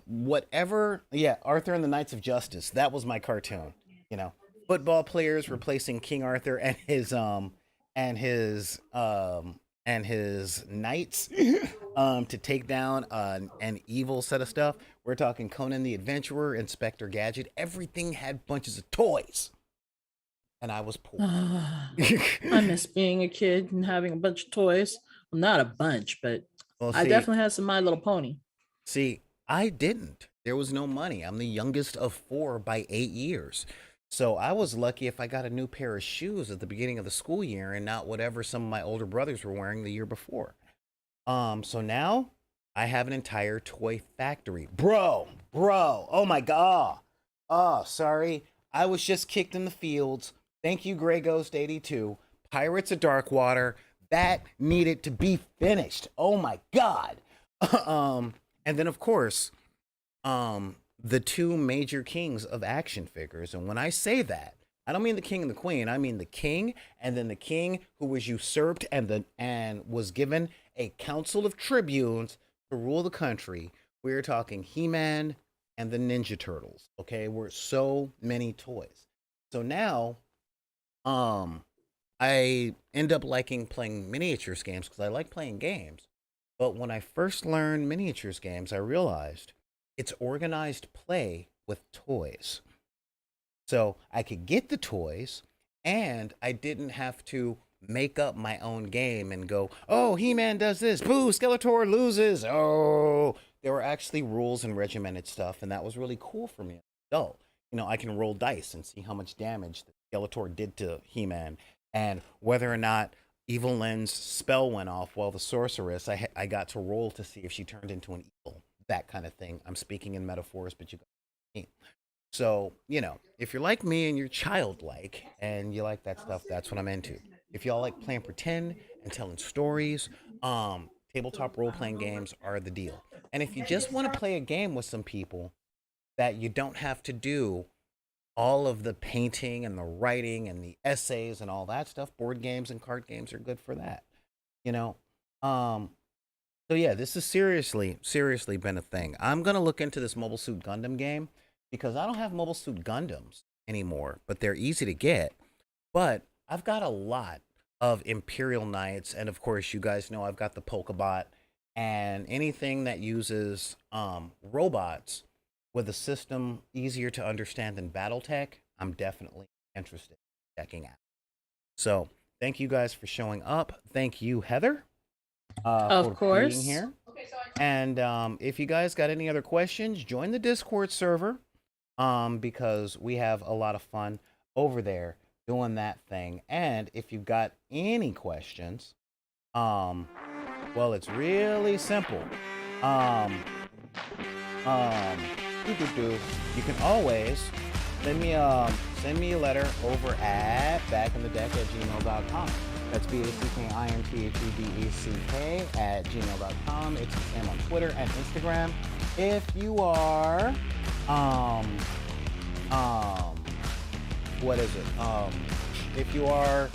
whatever. Yeah, Arthur and the Knights of Justice. That was my cartoon. You know, football players replacing King Arthur and his and his knights to take down an evil set of stuff. We're talking Conan the Adventurer, Inspector Gadget. Everything had bunches of toys, and I was poor. I miss being a kid and having a bunch of toys. Well, not a bunch, but Well, I see, definitely had some My Little Pony. See, I didn't. There was no money. I'm the youngest of four by 8 years. So I was lucky if I got a new pair of shoes at the beginning of the school year and not whatever some of my older brothers were wearing the year before. So now I have an entire toy factory. Bro, oh my god. Oh, sorry. I was just kicked in the fields. Thank you, Grey Ghost 82. Pirates of Darkwater. That needed to be finished. Oh my god. And then of course, the two major kings of action figures. And when I say that, I don't mean the king and the queen. I mean the king, and then the king who was usurped and was given a council of tribunes to rule the country. We're talking He-Man and the Ninja Turtles. Okay, we're so many toys. So now, I end up liking playing miniatures games because I like playing games. But when I first learned miniatures games, I realized it's organized play with toys. So I could get the toys and I didn't have to make up my own game and go, oh, He-Man does this. Boo, Skeletor loses. Oh, there were actually rules and regimented stuff. And that was really cool for me as an adult. I can roll dice and see how much damage the Skeletor did to He-Man and whether or not Evil Lynn's spell went off while the sorceress, I got to roll to see if she turned into an evil, that kind of thing. I'm speaking in metaphors, but you got me. So, if you're like me and you're childlike and you like that stuff, that's what I'm into. If y'all like playing pretend and telling stories, tabletop role-playing games are the deal. And if you just want to play a game with some people that you don't have to do all of the painting and the writing and the essays and all that stuff, board games and card games are good for that. You know, um, so yeah, this is seriously been a thing. I'm gonna look into this Mobile Suit Gundam game because I don't have Mobile Suit Gundams anymore, but they're easy to get. But I've got a lot of Imperial Knights, and of course, you guys know I've got the Polkabot and anything that uses robots with a system easier to understand than BattleTech. I'm definitely interested in checking out. So thank you guys for showing up. Thank you, Heather, Of for being course. here. And if you guys got any other questions, join the Discord server because we have a lot of fun over there doing that thing. And if you've got any questions, well, it's really simple. Um, um, you can always send me a letter over at backinthedeck@gmail.com. That's BACKINTHEDECK at gmail.com. It's the same on Twitter and Instagram. If you are what is it? If you are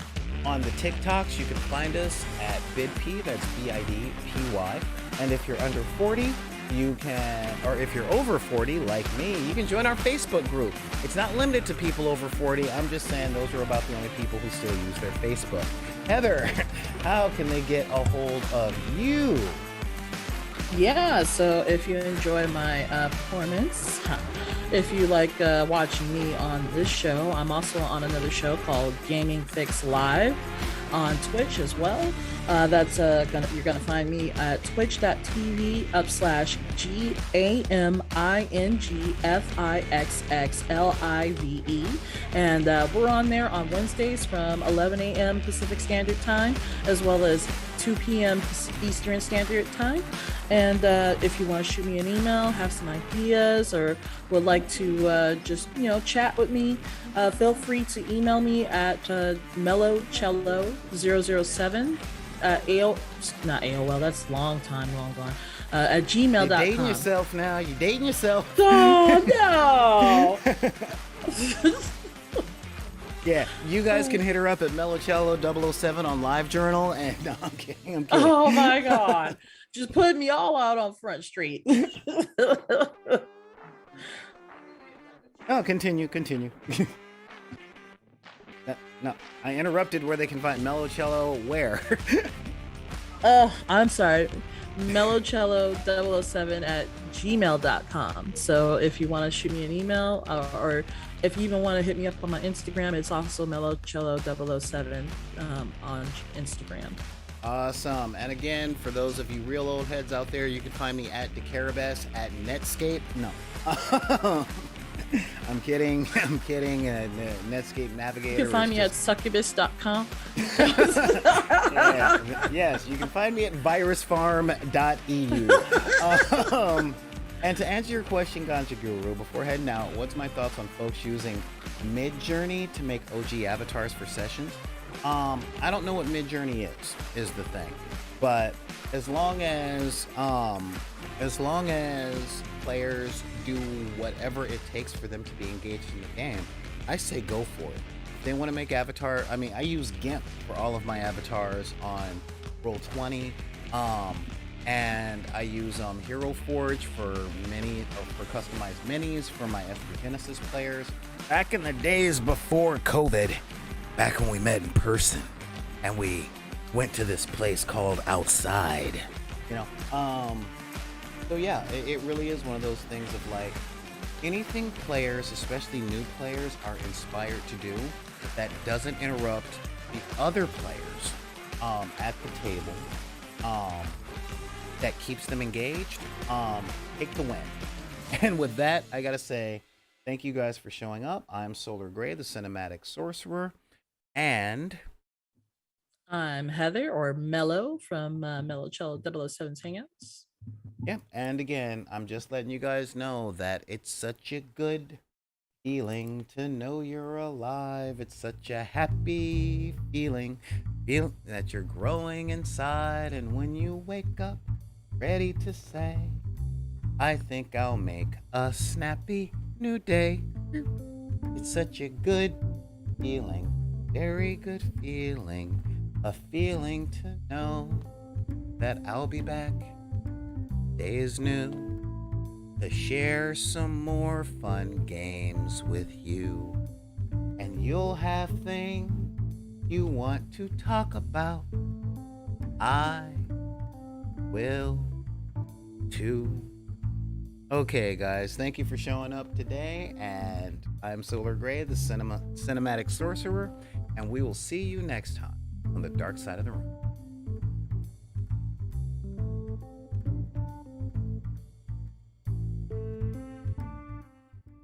on the TikToks, you can find us at BidP, that's BIDPY. And if you're under 40, you can, or if you're over 40 like me, you can join our Facebook group. It's not limited to people over 40. I'm just saying those are about the only people who still use their Facebook. Heather, how can they get a hold of you? Yeah, so if you enjoy my performance, if you like watching me on this show, I'm also on another show called Gaming Fix Live on Twitch as well. You're gonna find me at twitch.tv/GAMINGFIXXLIVE, and we're on there on Wednesdays from 11 a.m. Pacific Standard Time, as well as 2 p.m. Eastern Standard Time. And if you want to shoot me an email, have some ideas, or would like to just chat with me, feel free to email me at mellowcello007 not AOL, that's long gone, at gmail.com. You're dating yourself now. You're dating yourself. Oh, no. Yeah, you guys can hit her up at mellowcello007 on LiveJournal. And no, I'm kidding. Oh, my God. Just put me all out on Front Street. Oh, continue. No, I interrupted where they can find Mellow Cello. Where? I'm sorry. mellowcello007 at gmail.com. So if you want to shoot me an email, or if you even want to hit me up on my Instagram, it's also mellowcello007 on Instagram. Awesome. And again, for those of you real old heads out there, you can find me at DeCarabas at Netscape. No. I'm kidding. I'm kidding. Netscape Navigator. You can find me at succubus.com. Yeah, yes, you can find me at virusfarm.eu. And to answer your question, Ganja Guru, before heading out, what's my thoughts on folks using Midjourney to make OG avatars for sessions? I don't know what Midjourney is the thing. But as long as players do whatever it takes for them to be engaged in the game, I say go for it. If they want to make avatar, I mean, I use GIMP for all of my avatars on Roll20, and I use Hero Forge for customized minis for my SP Genesis players. Back in the days before COVID, back when we met in person, and we went to this place called Outside, so yeah, it really is one of those things of like, anything players, especially new players, are inspired to do that doesn't interrupt the other players at the table, that keeps them engaged, take the win. And with that, I gotta say thank you guys for showing up. I'm Solar Gray, the Cinematic Sorcerer, and I'm Heather, or Mellow, from Mellow Cello 007's Hangouts. yeah, and again, I'm just letting you guys know that it's such a good feeling to know you're alive. It's such a happy feeling, feel that you're growing inside. And when you wake up, ready to say, I think I'll make a snappy new day. It's such a good feeling, very good feeling, a feeling to know that I'll be back. Day is new to share some more fun games with you, and you'll have things you want to talk about. I will too. Okay, guys, thank you for showing up today, and I'm Solar Gray, the Cinematic Sorcerer, and we will see you next time on the dark side of the room.